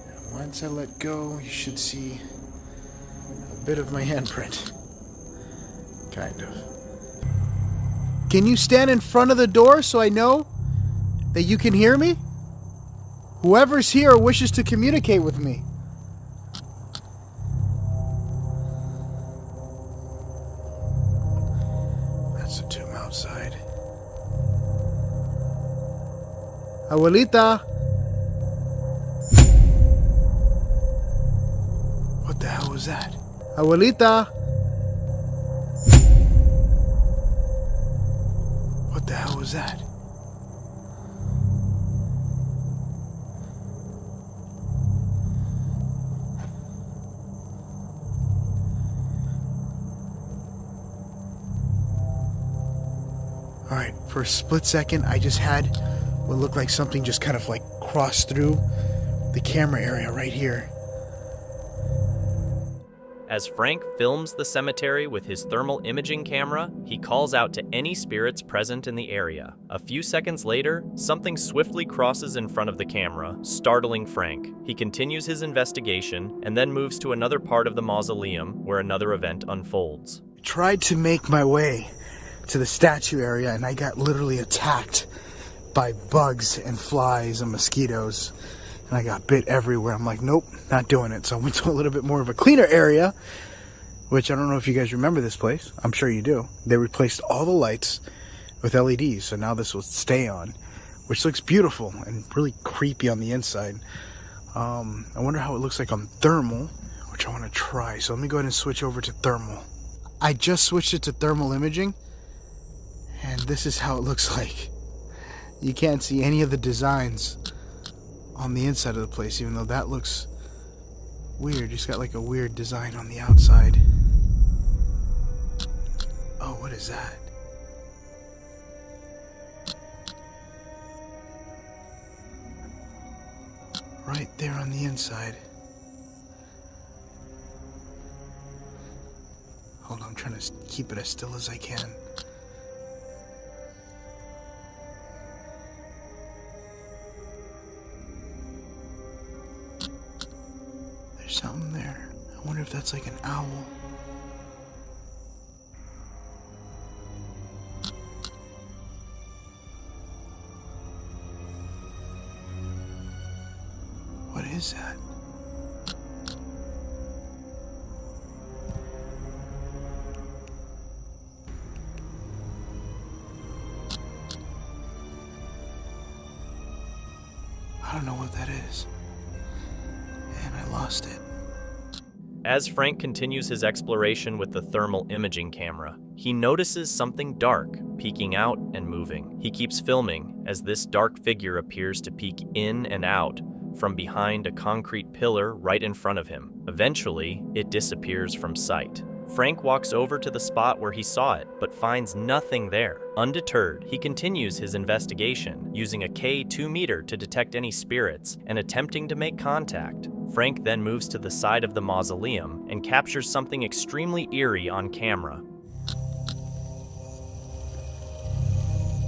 And once I let go, you should see a bit of my handprint. Kind of. Can you stand in front of the door so I know that you can hear me? Whoever's here wishes to communicate with me. That's the tomb outside. Abuelita! What the hell was that? Abuelita! What the hell was that? Alright, for a split second, I just had what looked like something just kind of like cross through the camera area right here. As Frank films the cemetery with his thermal imaging camera, he calls out to any spirits present in the area. A few seconds later, something swiftly crosses in front of the camera, startling Frank. He continues his investigation and then moves to another part of the mausoleum where another event unfolds. I tried to make my way to the statue area and I got literally attacked by bugs and flies and mosquitoes. And I got bit everywhere. I'm like, nope, not doing it. So I went to a little bit more of a cleaner area, which I don't know if you guys remember this place. I'm sure you do. They replaced all the lights with LEDs. So now this will stay on, which looks beautiful and really creepy on the inside. I wonder how it looks like on thermal, which I want to try. So let me go ahead and switch over to thermal. I just switched it to thermal imaging, and this is how it looks like. You can't see any of the designs on the inside of the place, even though that looks weird. Just got like a weird design on the outside. Oh, what is that? Right there on the inside. Hold on, I'm trying to keep it as still as I can. There's something there. I wonder if that's like an owl. What is that? I don't know what that is. And I lost it. As Frank continues his exploration with the thermal imaging camera, he notices something dark peeking out and moving. He keeps filming as this dark figure appears to peek in and out from behind a concrete pillar right in front of him. Eventually, it disappears from sight. Frank walks over to the spot where he saw it, but finds nothing there. Undeterred, he continues his investigation, using a K2 meter to detect any spirits and attempting to make contact. Frank then moves to the side of the mausoleum and captures something extremely eerie on camera.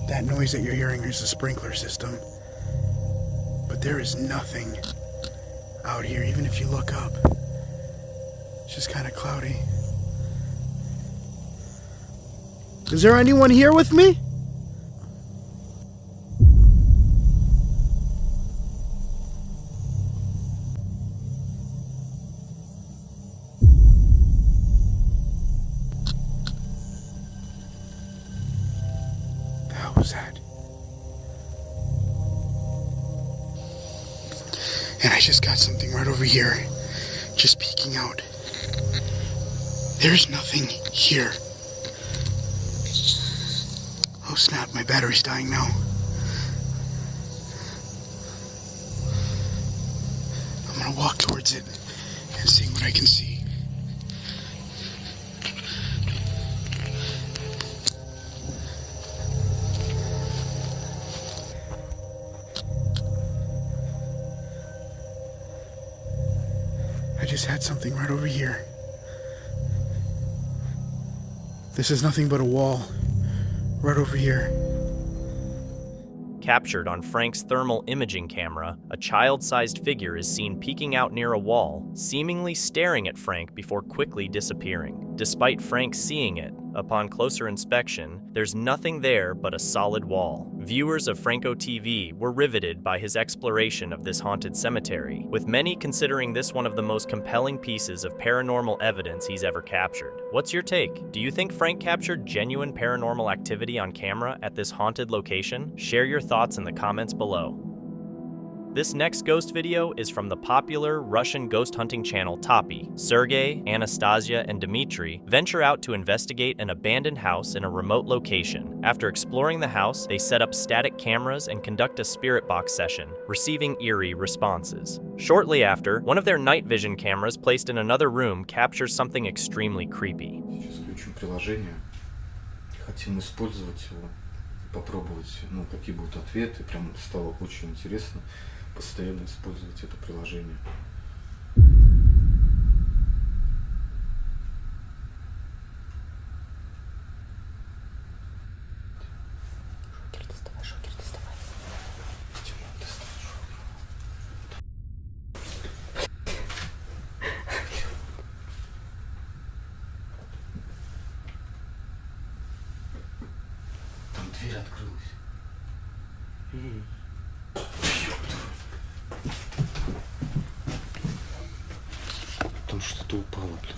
That noise that you're hearing is the sprinkler system. But there is nothing out here, even if you look up. It's just kind of cloudy. Is there anyone here with me? The hell was that? And I just got something right over here, just peeking out. There's nothing here. Oh snap, my battery's dying now. I'm gonna walk towards it and see what I can see. I just had something right over here. This is nothing but a wall. Right over here. Captured on Frank's thermal imaging camera, a child-sized figure is seen peeking out near a wall, seemingly staring at Frank before quickly disappearing. Despite Frank seeing it, Upon closer inspection, there's nothing there but a solid wall. Viewers of Franco TV were riveted by his exploration of this haunted cemetery, with many considering this one of the most compelling pieces of paranormal evidence he's ever captured. What's your take? Do you think Frank captured genuine paranormal activity on camera at this haunted location? Share your thoughts in the comments below. This next ghost video is from the popular Russian ghost hunting channel Toppy. Sergey, Anastasia, and Dmitry venture out to investigate an abandoned house in a remote location. After exploring the house, they set up static cameras and conduct a spirit box session, receiving eerie responses. Shortly after, one of their night vision cameras placed in another room captures something extremely creepy. Сейчас включу приложение. Хотим использовать его, попробовать, какие будут ответы. Прям стало очень интересно постоянно использовать это приложение. Шокер, доставай. Тимон, доставай шокер. Там дверь открылась. Там что-то упало, блин.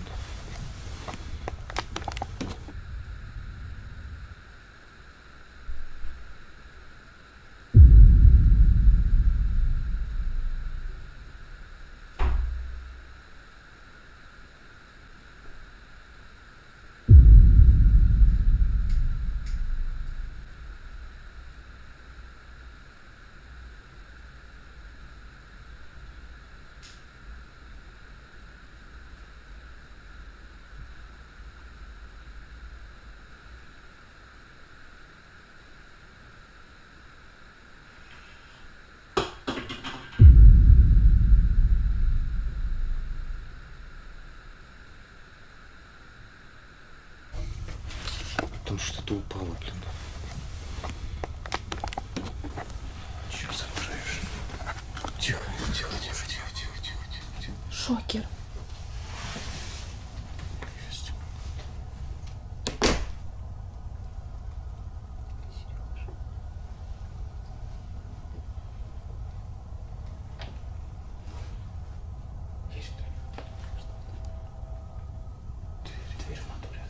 Там что-то упало, блин. Чего соображаешь? Тихо. Шокер. Дверь в натуре.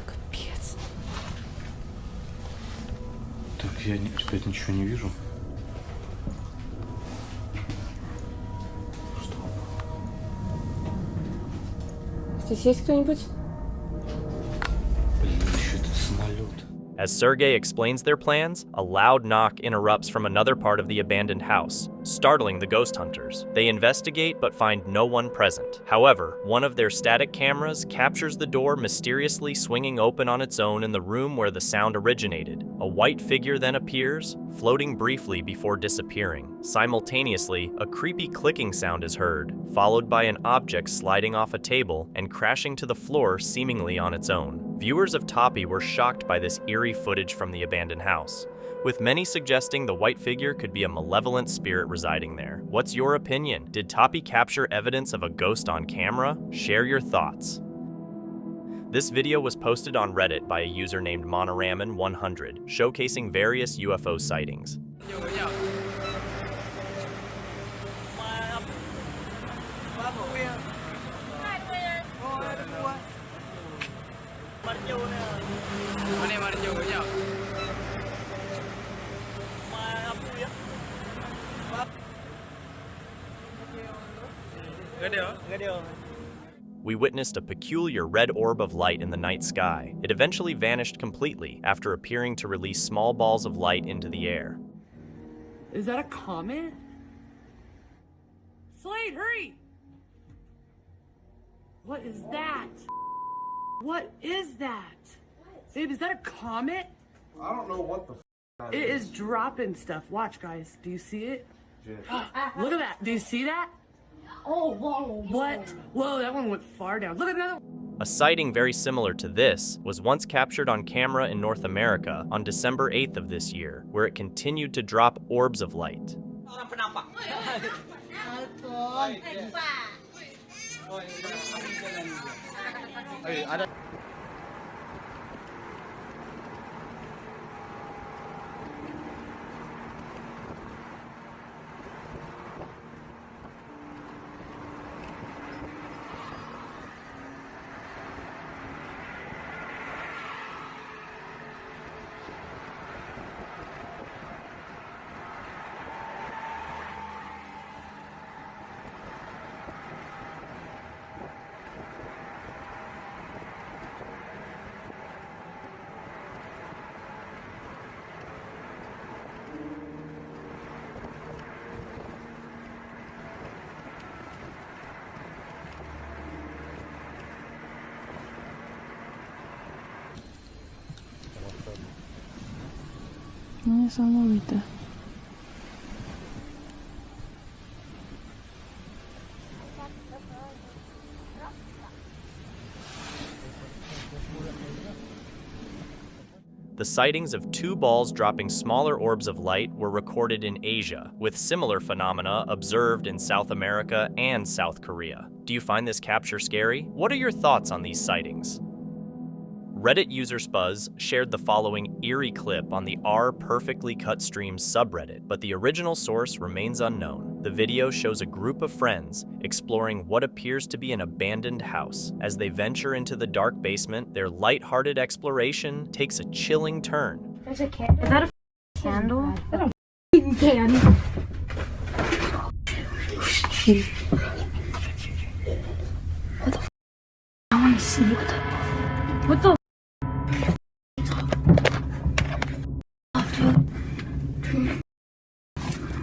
Капец. Так, я опять ничего не вижу. Здесь есть кто-нибудь? Блин, еще этот самолет. As Sergey explains their plans, a loud knock interrupts from another part of the abandoned house, startling the ghost hunters. They investigate but find no one present. However, one of their static cameras captures the door mysteriously swinging open on its own in the room where the sound originated. A white figure then appears, floating briefly before disappearing. Simultaneously, a creepy clicking sound is heard, followed by an object sliding off a table and crashing to the floor seemingly on its own. Viewers of Toppy were shocked by this eerie footage from the abandoned house, with many suggesting the white figure could be a malevolent spirit residing there. What's your opinion? Did Toppy capture evidence of a ghost on camera? Share your thoughts. This video was posted on Reddit by a user named Monoramin100, showcasing various UFO sightings. We witnessed a peculiar red orb of light in the night sky. It eventually vanished completely after appearing to release small balls of light into the air. Is that a comet? Slade, hurry! What is that? What is that? Babe, is that a comet? I don't know what the that It is dropping stuff. Watch, guys. Do you see it? Yeah. Look at that. Do you see that? Oh, whoa. What? Whoa, that one went far down. Look at another one. A sighting very similar to this was once captured on camera in North America on December 8th of this year, where it continued to drop orbs of light. No, son ahorita. The sightings of two balls dropping smaller orbs of light were recorded in Asia, with similar phenomena observed in South America and South Korea. Do you find this capture scary? What are your thoughts on these sightings? Reddit user Spuzz shared the following eerie clip on the R Perfectly Cut Streams subreddit, but the original source remains unknown. The video shows a group of friends exploring what appears to be an abandoned house. As they venture into the dark basement, their light-hearted exploration takes a chilling turn. There's a candle. Is that a candle? Is that a candle? What the I want to see what the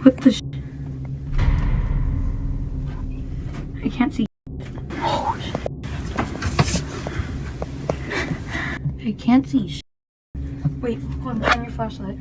What the I can't see. I can't see. Wait, hold on, turn your flashlight.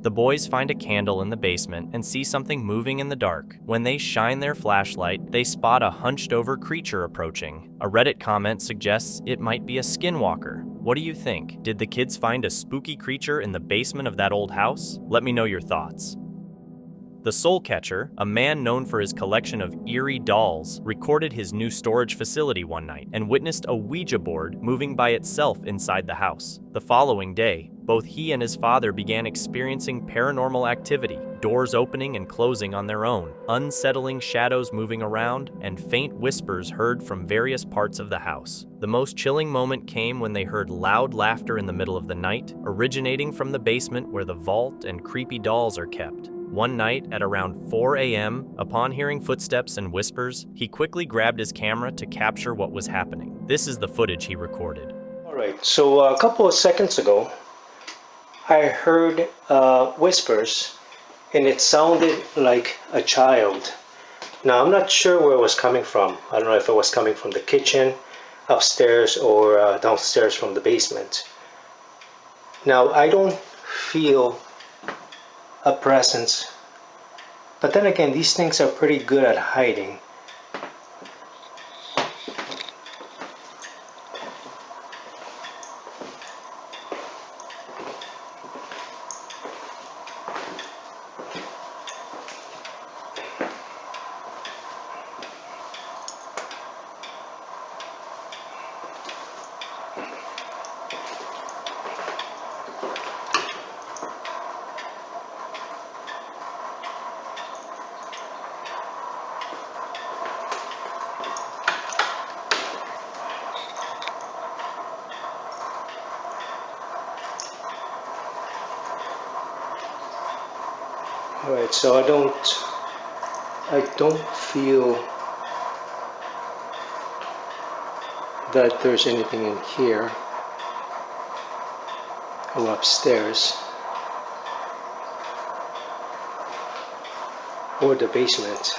The boys find a candle in the basement and see something moving in the dark. When they shine their flashlight, they spot a hunched-over creature approaching. A Reddit comment suggests it might be a Skinwalker. What do you think? Did the kids find a spooky creature in the basement of that old house? Let me know your thoughts. The Soul Catcher, a man known for his collection of eerie dolls, recorded his new storage facility one night and witnessed a Ouija board moving by itself inside the house. The following day, both he and his father began experiencing paranormal activity, doors opening and closing on their own, unsettling shadows moving around, and faint whispers heard from various parts of the house. The most chilling moment came when they heard loud laughter in the middle of the night, originating from the basement where the vault and creepy dolls are kept. One night at around 4 a.m., upon hearing footsteps and whispers, he quickly grabbed his camera to capture what was happening. This is the footage he recorded. Alright, so a couple of seconds ago, I heard whispers, and it sounded like a child. Now, I'm not sure where it was coming from. I don't know if it was coming from the kitchen, upstairs, or downstairs from the basement. Now, I don't feel a presence, but then again, these things are pretty good at hiding. Alright, so I don't feel that there's anything in here or upstairs or the basement.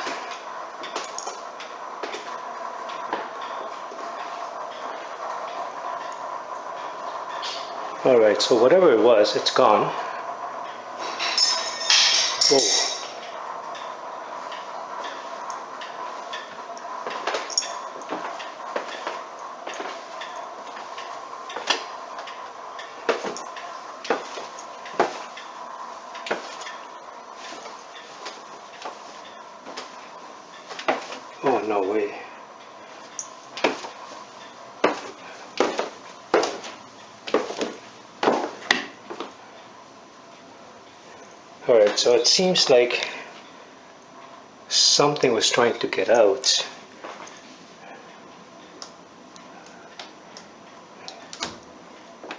Alright, so whatever it was, it's gone. Whoa. Alright, so it seems like something was trying to get out.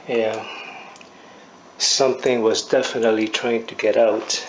Yeah, something was definitely trying to get out.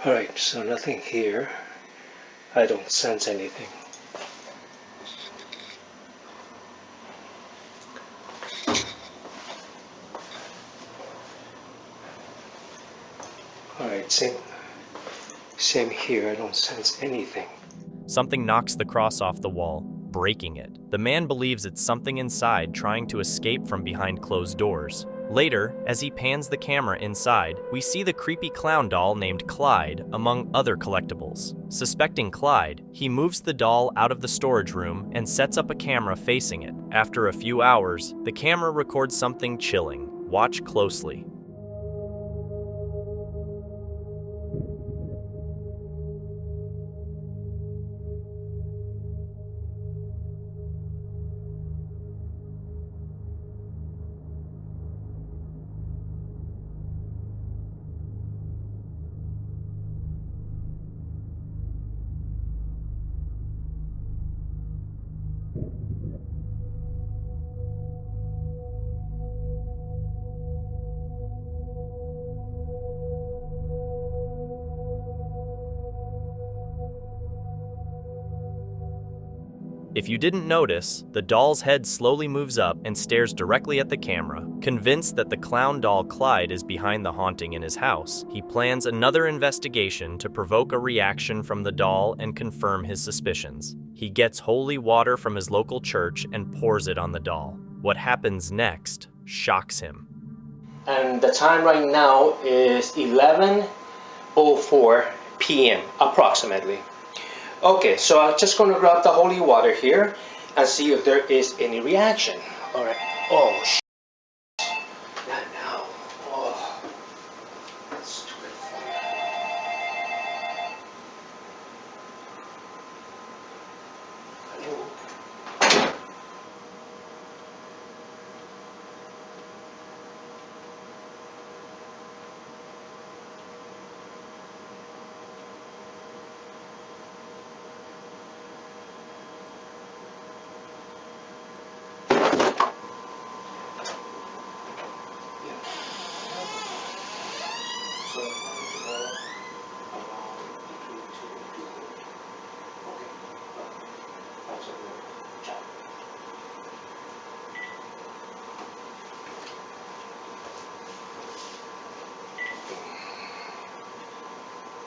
Alright, so nothing here. I don't sense anything. Alright, same here. I don't sense anything. Something knocks the cross off the wall, breaking it. The man believes it's something inside trying to escape from behind closed doors. Later, as he pans the camera inside, we see the creepy clown doll named Clyde among other collectibles. Suspecting Clyde, he moves the doll out of the storage room and sets up a camera facing it. After a few hours, the camera records something chilling. Watch closely. If you didn't notice, the doll's head slowly moves up and stares directly at the camera. Convinced that the clown doll Clyde is behind the haunting in his house, he plans another investigation to provoke a reaction from the doll and confirm his suspicions. He gets holy water from his local church and pours it on the doll. What happens next shocks him. And the time right now is 11:04 p.m. approximately. Okay, so I'm just going to grab the holy water here and see if there is any reaction. All right. Oh, not now. Oh, that's stupid. Hello.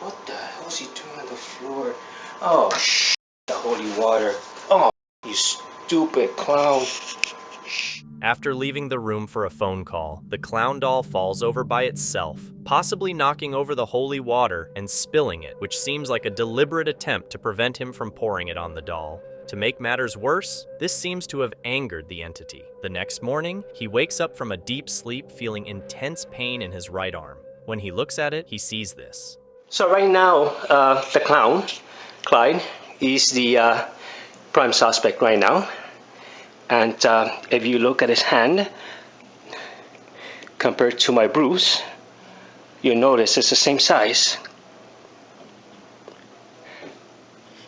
What the hell is he doing on the floor? Oh, the holy water. Oh, you stupid clown. After leaving the room for a phone call, the clown doll falls over by itself, possibly knocking over the holy water and spilling it, which seems like a deliberate attempt to prevent him from pouring it on the doll. To make matters worse, this seems to have angered the entity. The next morning, he wakes up from a deep sleep feeling intense pain in his right arm. When he looks at it, he sees this. So right now, the clown, Clyde, is the prime suspect right now. And if you look at his hand, compared to my bruise, you notice it's the same size.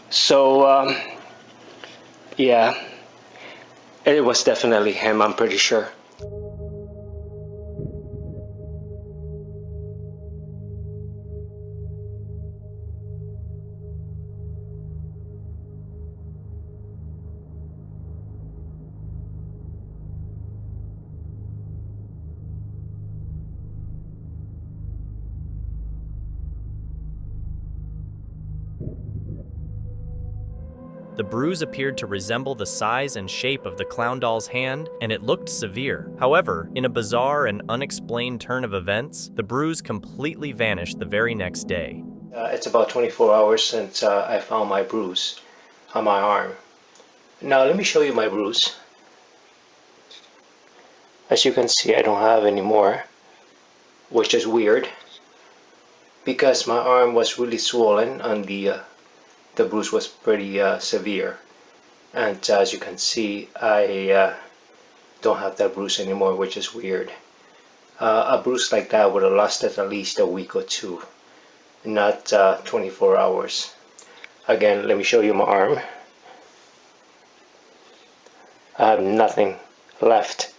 So, yeah, it was definitely him, I'm pretty sure. The bruise appeared to resemble the size and shape of the clown doll's hand, and it looked severe. However, in a bizarre and unexplained turn of events, the bruise completely vanished the very next day. It's about 24 hours since I found my bruise on my arm. Now let me show you my bruise. As you can see, I don't have any more, which is weird because my arm was really swollen and the bruise was pretty severe. And as you can see, I don't have that bruise anymore, which is weird. A bruise like that would have lasted at least a week or two, not 24 hours. Again, let me show you my arm. I have nothing left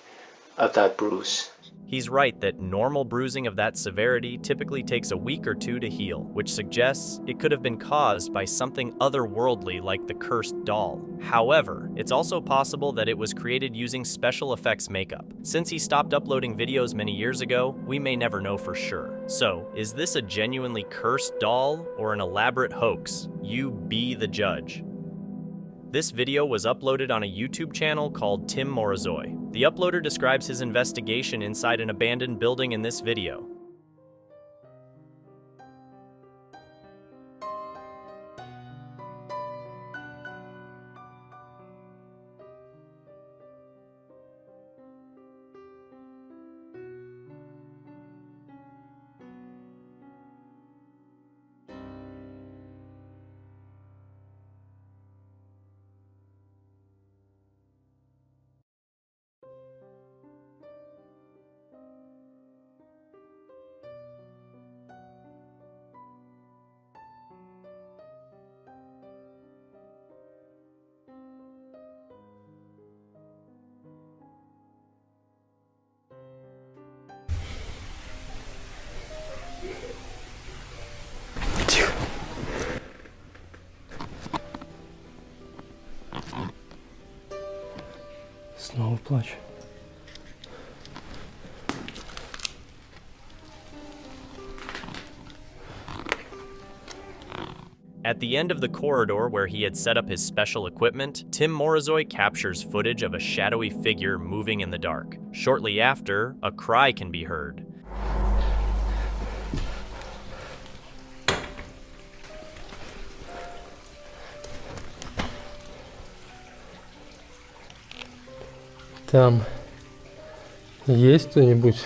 of that bruise. He's right that normal bruising of that severity typically takes a week or two to heal, which suggests it could have been caused by something otherworldly like the cursed doll. However, it's also possible that it was created using special effects makeup. Since he stopped uploading videos many years ago, we may never know for sure. So, is this a genuinely cursed doll or an elaborate hoax? You be the judge. This video was uploaded on a YouTube channel called Tim Morozoi. The uploader describes his investigation inside an abandoned building in this video. Снова плач. At the end of the corridor where he had set up his special equipment, Tim Morozoi captures footage of a shadowy figure moving in the dark. Shortly after, a cry can be heard. Там есть кто-нибудь?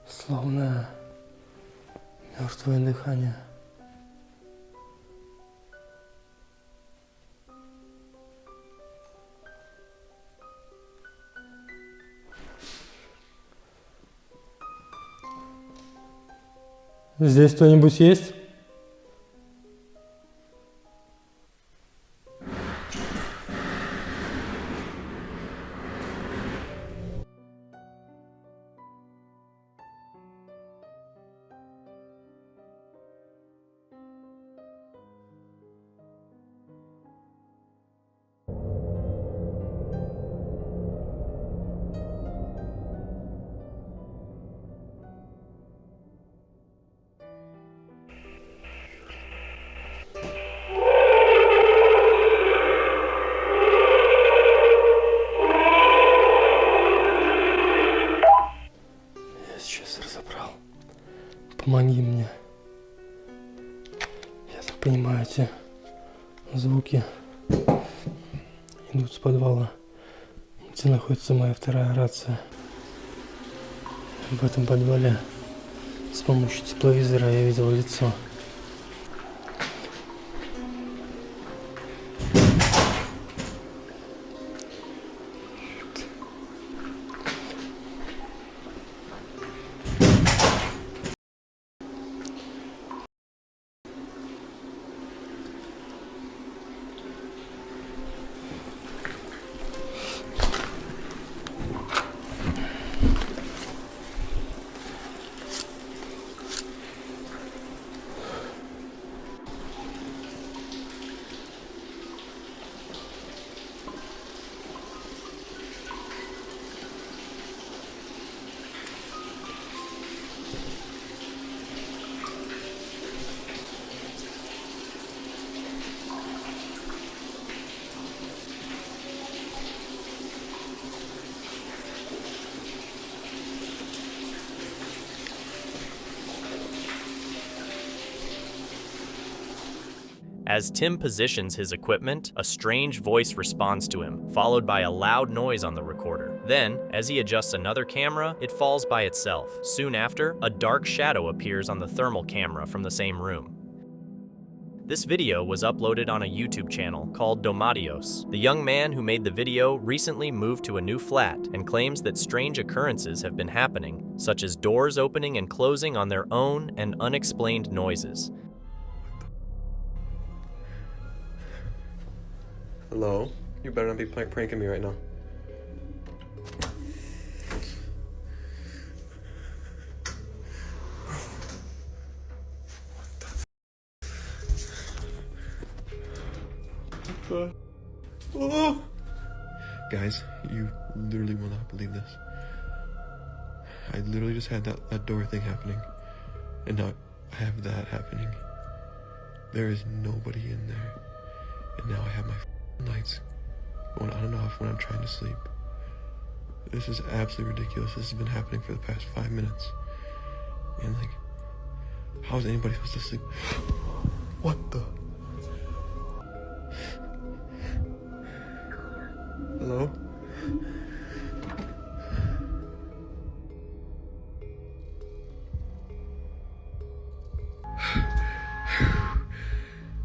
Словно мертвое дыхание. Здесь кто-нибудь есть? Помоги мне. Я так понимаю, эти звуки идут с подвала, где находится моя вторая рация. В этом подвале с помощью тепловизора я видел лицо. As Tim positions his equipment, a strange voice responds to him, followed by a loud noise on the recorder. Then, as he adjusts another camera, it falls by itself. Soon after, a dark shadow appears on the thermal camera from the same room. This video was uploaded on a YouTube channel called Domadios. The young man who made the video recently moved to a new flat and claims that strange occurrences have been happening, such as doors opening and closing on their own and unexplained noises. Hello? You better not be pranking me right now. Oh. Guys, you literally will not believe this. I literally just had that door thing happening, and now I have that happening. There is nobody in there, and now I have my lights going on and off when I'm trying to sleep. This is absolutely ridiculous. This has been happening for the past 5 minutes, and like, how is anybody supposed to sleep? What the? Hello?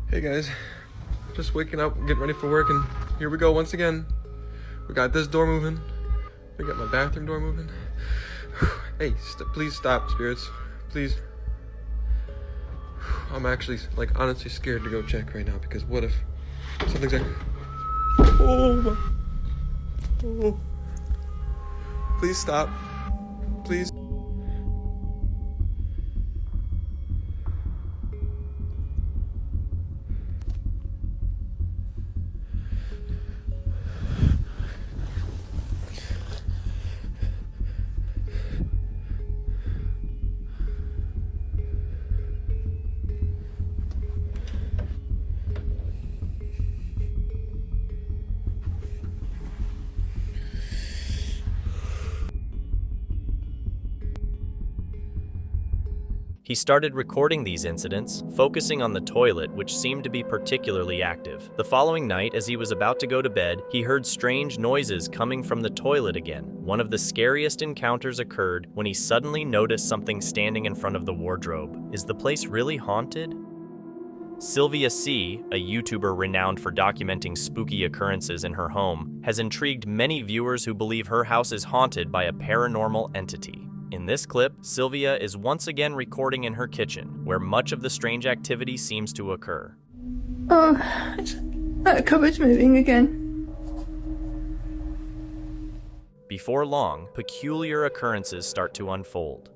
Hey guys, just waking up, getting ready for work, and here we go once again. We got this door moving. We got my bathroom door moving. Hey, please stop, spirits. Please. I'm actually, like, honestly scared to go check right now, because what if something's like... Oh my... Oh. Please stop. Please. He started recording these incidents, focusing on the toilet, which seemed to be particularly active. The following night, as he was about to go to bed, he heard strange noises coming from the toilet again. One of the scariest encounters occurred when he suddenly noticed something standing in front of the wardrobe. Is the place really haunted? Sylvia C., a YouTuber renowned for documenting spooky occurrences in her home, has intrigued many viewers who believe her house is haunted by a paranormal entity. In this clip, Sylvia is once again recording in her kitchen, where much of the strange activity seems to occur. Oh, that cupboard's moving again. Before long, peculiar occurrences start to unfold.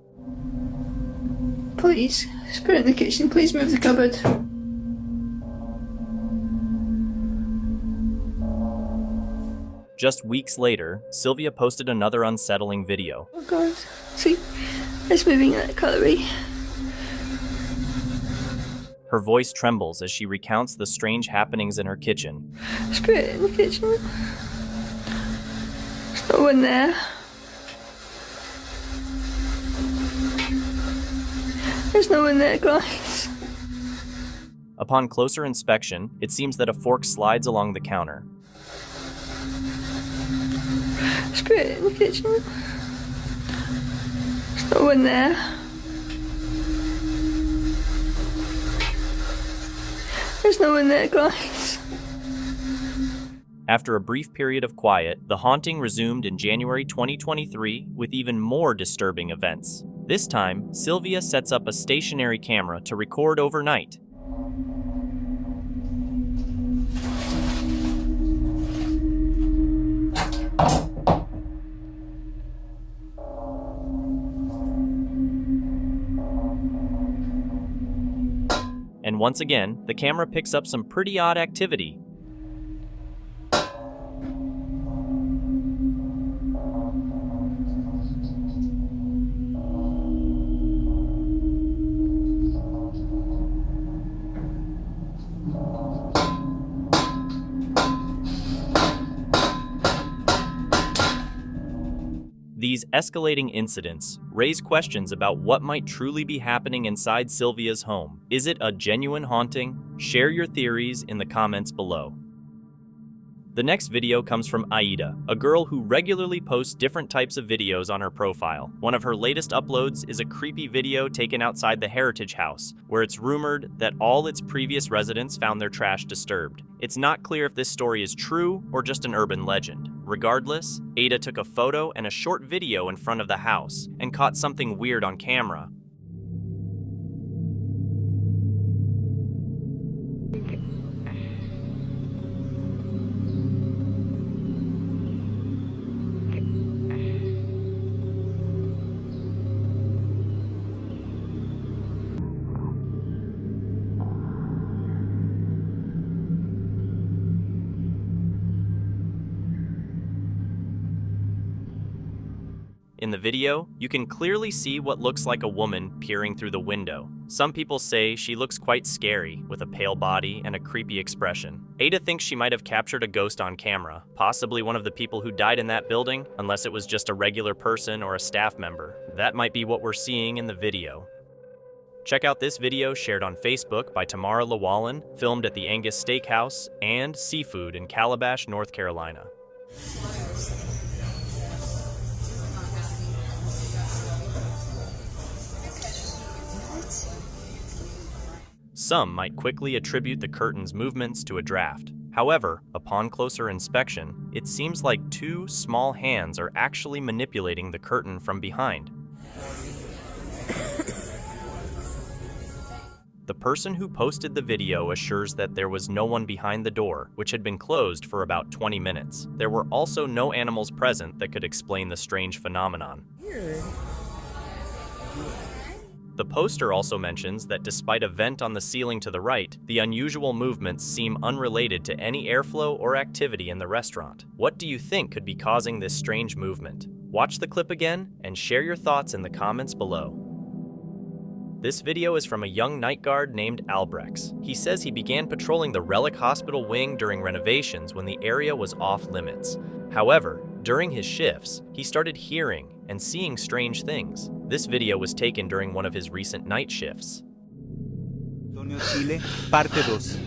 Please, spirit in the kitchen, please move the cupboard. Just weeks later, Sylvia posted another unsettling video. Oh god, see, it's moving in that cutlery. Her voice trembles as she recounts the strange happenings in her kitchen. Spirit in the kitchen. There's no one there. There's no one there, guys. Upon closer inspection, it seems that a fork slides along the counter. Spirit in the kitchen. There's no one there. There's no one there, guys. After a brief period of quiet, the haunting resumed in January 2023 with even more disturbing events. This time, Sylvia sets up a stationary camera to record overnight. And once again, the camera picks up some pretty odd activity. These escalating incidents raise questions about what might truly be happening inside Sylvia's home. Is it a genuine haunting? Share your theories in the comments below. The next video comes from Aida, a girl who regularly posts different types of videos on her profile. One of her latest uploads is a creepy video taken outside the Heritage House, where it's rumored that all its previous residents found their trash disturbed. It's not clear if this story is true or just an urban legend. Regardless, Ada took a photo and a short video in front of the house and caught something weird on camera. In the video, you can clearly see what looks like a woman peering through the window. Some people say she looks quite scary, with a pale body and a creepy expression. Ada thinks she might have captured a ghost on camera, possibly one of the people who died in that building, unless it was just a regular person or a staff member. That might be what we're seeing in the video. Check out this video shared on Facebook by Tamara Llewellyn, filmed at the Angus Steakhouse and Seafood in Calabash, North Carolina. Some might quickly attribute the curtain's movements to a draft. However, upon closer inspection, it seems like two small hands are actually manipulating the curtain from behind. The person who posted the video assures that there was no one behind the door, which had been closed for about 20 minutes. There were also no animals present that could explain the strange phenomenon. The poster also mentions that despite a vent on the ceiling to the right, the unusual movements seem unrelated to any airflow or activity in the restaurant. What do you think could be causing this strange movement? Watch the clip again and share your thoughts in the comments below. This video is from a young night guard named Albrex. He says he began patrolling the Relic Hospital wing during renovations when the area was off limits. However, during his shifts, he started hearing and seeing strange things. This video was taken during one of his recent night shifts. Chile, parte 2.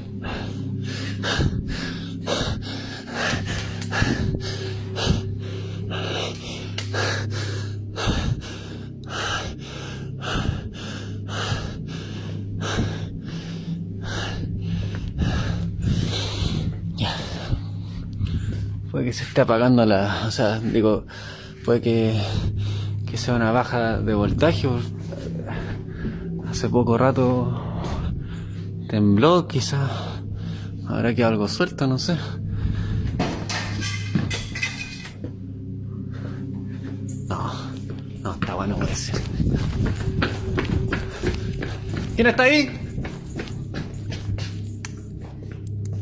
Puede que se esté apagando o sea, digo, puede que sea una baja de voltaje. Hace poco rato tembló, quizás habrá quedado algo suelto, no sé. No, está bueno, puede ser. ¿Quién está ahí?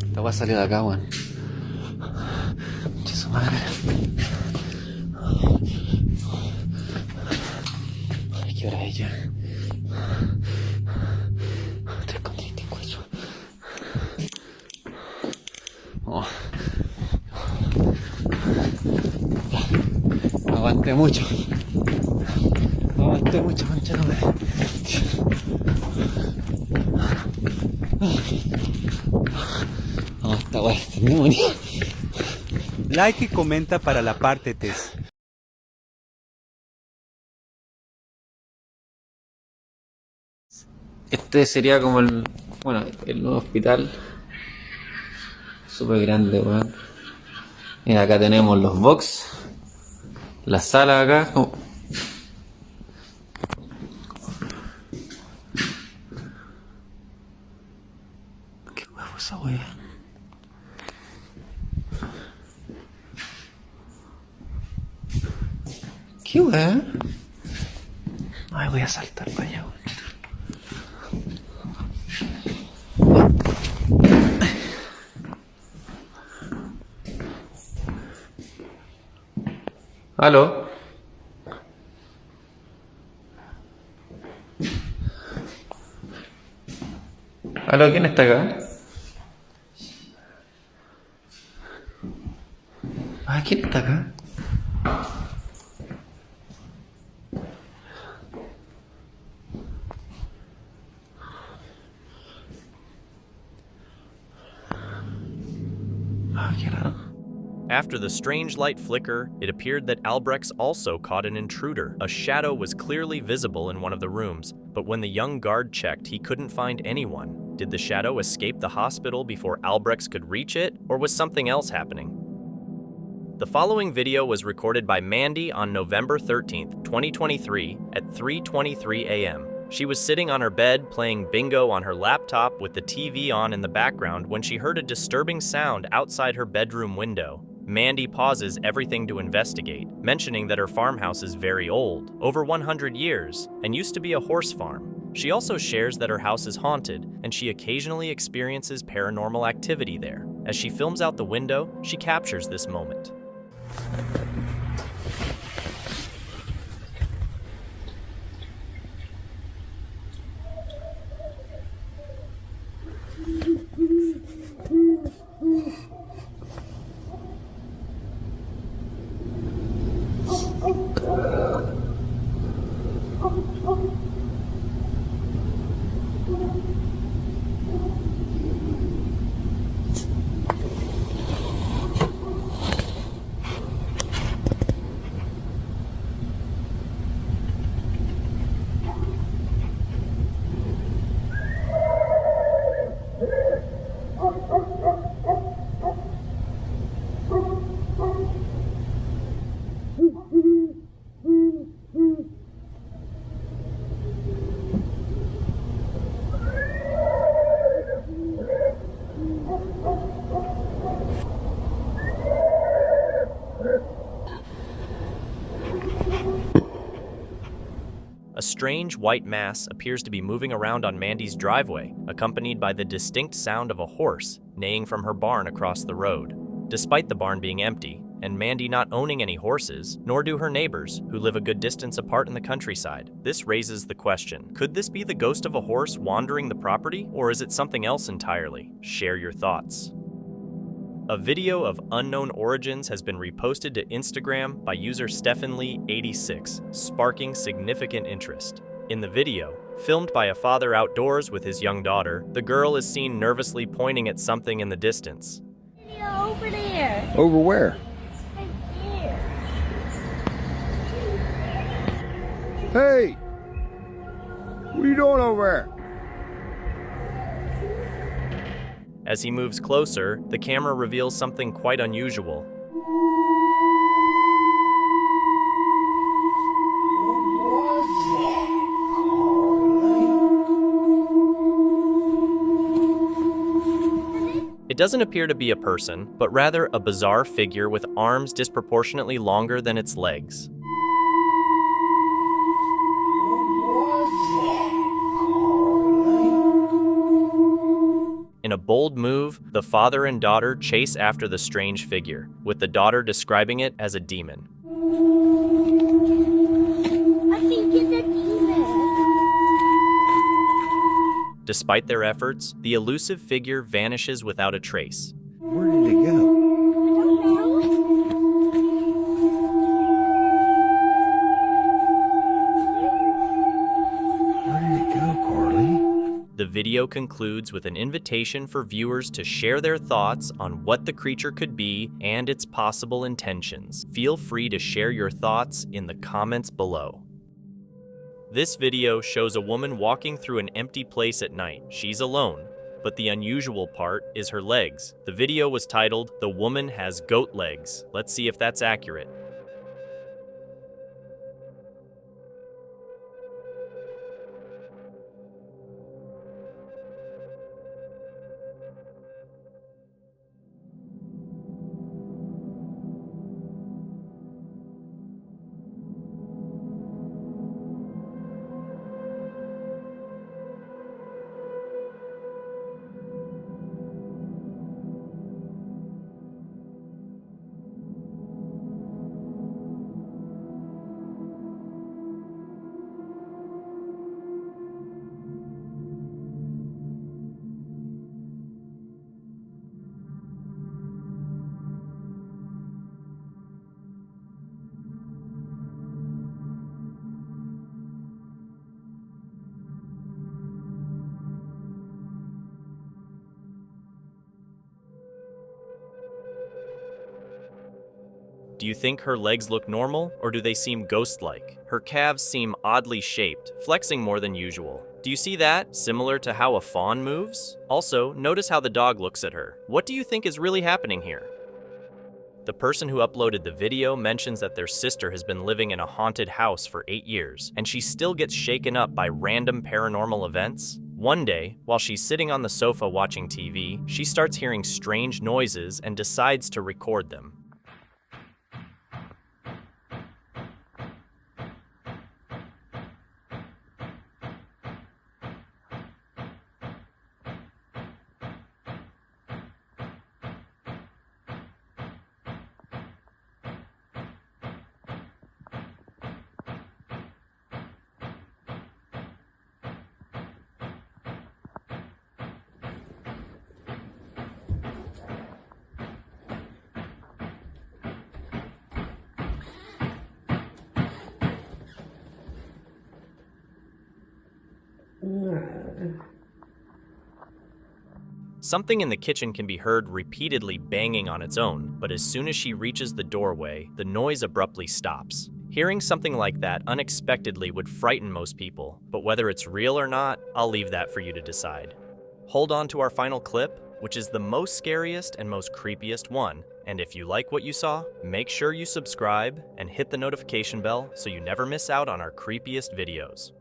Esta voy a salir de acá, weón. Su madre. ¿Qué hora es ya? 3:34. Oh. Aguanté mucho, concha, no me... No, está guay, demonio. Like y comenta para la parte 3. Este sería como el nuevo hospital. Súper grande, weón. Mira, acá tenemos los box. La sala acá. ¿Qué huevo esa wea? ¿Qué wea? Ay, voy a saltar para allá, weón. ¿Aló? ¿Aló? ¿Quién está acá? ¿Quién está acá? After the strange light flicker, it appeared that Albrechts also caught an intruder. A shadow was clearly visible in one of the rooms, but when the young guard checked, he couldn't find anyone. Did the shadow escape the hospital before Albrechts could reach it, or was something else happening? The following video was recorded by Mandy on November 13th, 2023 at 3:23 a.m. She was sitting on her bed playing bingo on her laptop with the TV on in the background when she heard a disturbing sound outside her bedroom window. Mandy pauses everything to investigate, mentioning that her farmhouse is very old, over 100 years, and used to be a horse farm. She also shares that her house is haunted, and she occasionally experiences paranormal activity there. As she films out the window, she captures this moment. A strange white mass appears to be moving around on Mandy's driveway, accompanied by the distinct sound of a horse neighing from her barn across the road. Despite the barn being empty, and Mandy not owning any horses, nor do her neighbors, who live a good distance apart in the countryside, this raises the question, could this be the ghost of a horse wandering the property, or is it something else entirely? Share your thoughts. A video of unknown origins has been reposted to Instagram by user StephenLee86, sparking significant interest. In the video, filmed by a father outdoors with his young daughter, the girl is seen nervously pointing at something in the distance. Over there. Over where? Right there. Hey! What are you doing over there? As he moves closer, the camera reveals something quite unusual. It doesn't appear to be a person, but rather a bizarre figure with arms disproportionately longer than its legs. In a bold move, the father and daughter chase after the strange figure, with the daughter describing it as a demon. I think it's a demon. Despite their efforts, the elusive figure vanishes without a trace. Where did it go? Where did it go, Corley? The video concludes with an invitation for viewers to share their thoughts on what the creature could be and its possible intentions. Feel free to share your thoughts in the comments below. This video shows a woman walking through an empty place at night. She's alone, but the unusual part is her legs. The video was titled, "The Woman Has Goat Legs." Let's see if that's accurate. Do you think her legs look normal, or do they seem ghost-like? Her calves seem oddly shaped, flexing more than usual. Do you see that? Similar to how a fawn moves? Also, notice how the dog looks at her. What do you think is really happening here? The person who uploaded the video mentions that their sister has been living in a haunted house for 8 years, and she still gets shaken up by random paranormal events. One day, while she's sitting on the sofa watching TV, she starts hearing strange noises and decides to record them. Something in the kitchen can be heard repeatedly banging on its own, but as soon as she reaches the doorway, the noise abruptly stops. Hearing something like that unexpectedly would frighten most people, but whether it's real or not, I'll leave that for you to decide. Hold on to our final clip, which is the most scariest and most creepiest one, and if you like what you saw, make sure you subscribe and hit the notification bell so you never miss out on our creepiest videos.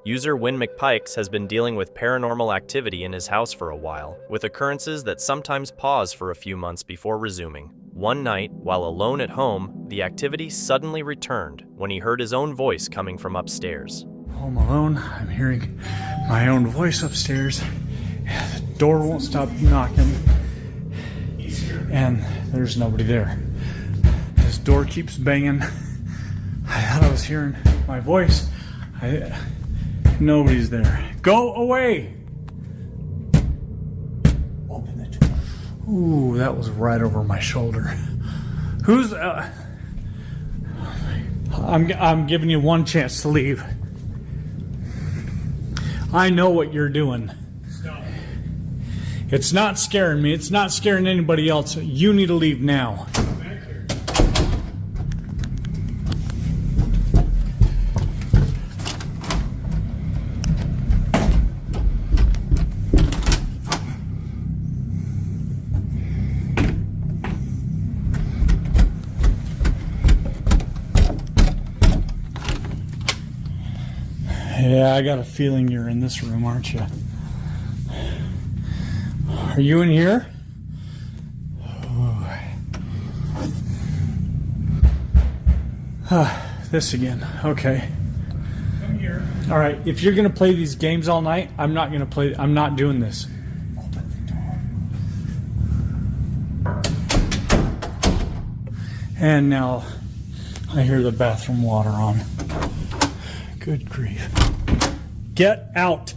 User Win McPikes has been dealing with paranormal activity in his house for a while, with occurrences that sometimes pause for a few months before resuming. One night, while alone at home, the activity suddenly returned when he heard his own voice coming from upstairs. Home alone, I'm hearing my own voice upstairs. The door won't stop knocking, and there's nobody there. This door keeps banging. I thought I was hearing my voice. Nobody's there. Go away! Open the door. Ooh, that was right over my shoulder. Who's I'm giving you one chance to leave. I know what you're doing. Stop. It's not scaring me. It's not scaring anybody else. You need to leave now. Yeah, I got a feeling you're in this room, aren't you? Are you in here? This again. Okay. Come here. All right. If you're gonna play these games all night, I'm not gonna play. I'm not doing this. And now I hear the bathroom water on. Good grief. Get out.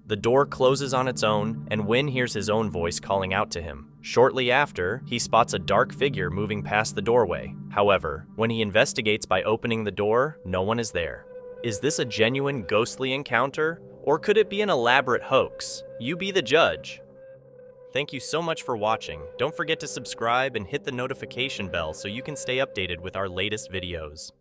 The door closes on its own, and Win hears his own voice calling out to him. Shortly after, he spots a dark figure moving past the doorway. However, when he investigates by opening the door, no one is there. Is this a genuine ghostly encounter, or could it be an elaborate hoax? You be the judge. Thank you so much for watching. Don't forget to subscribe and hit the notification bell so you can stay updated with our latest videos.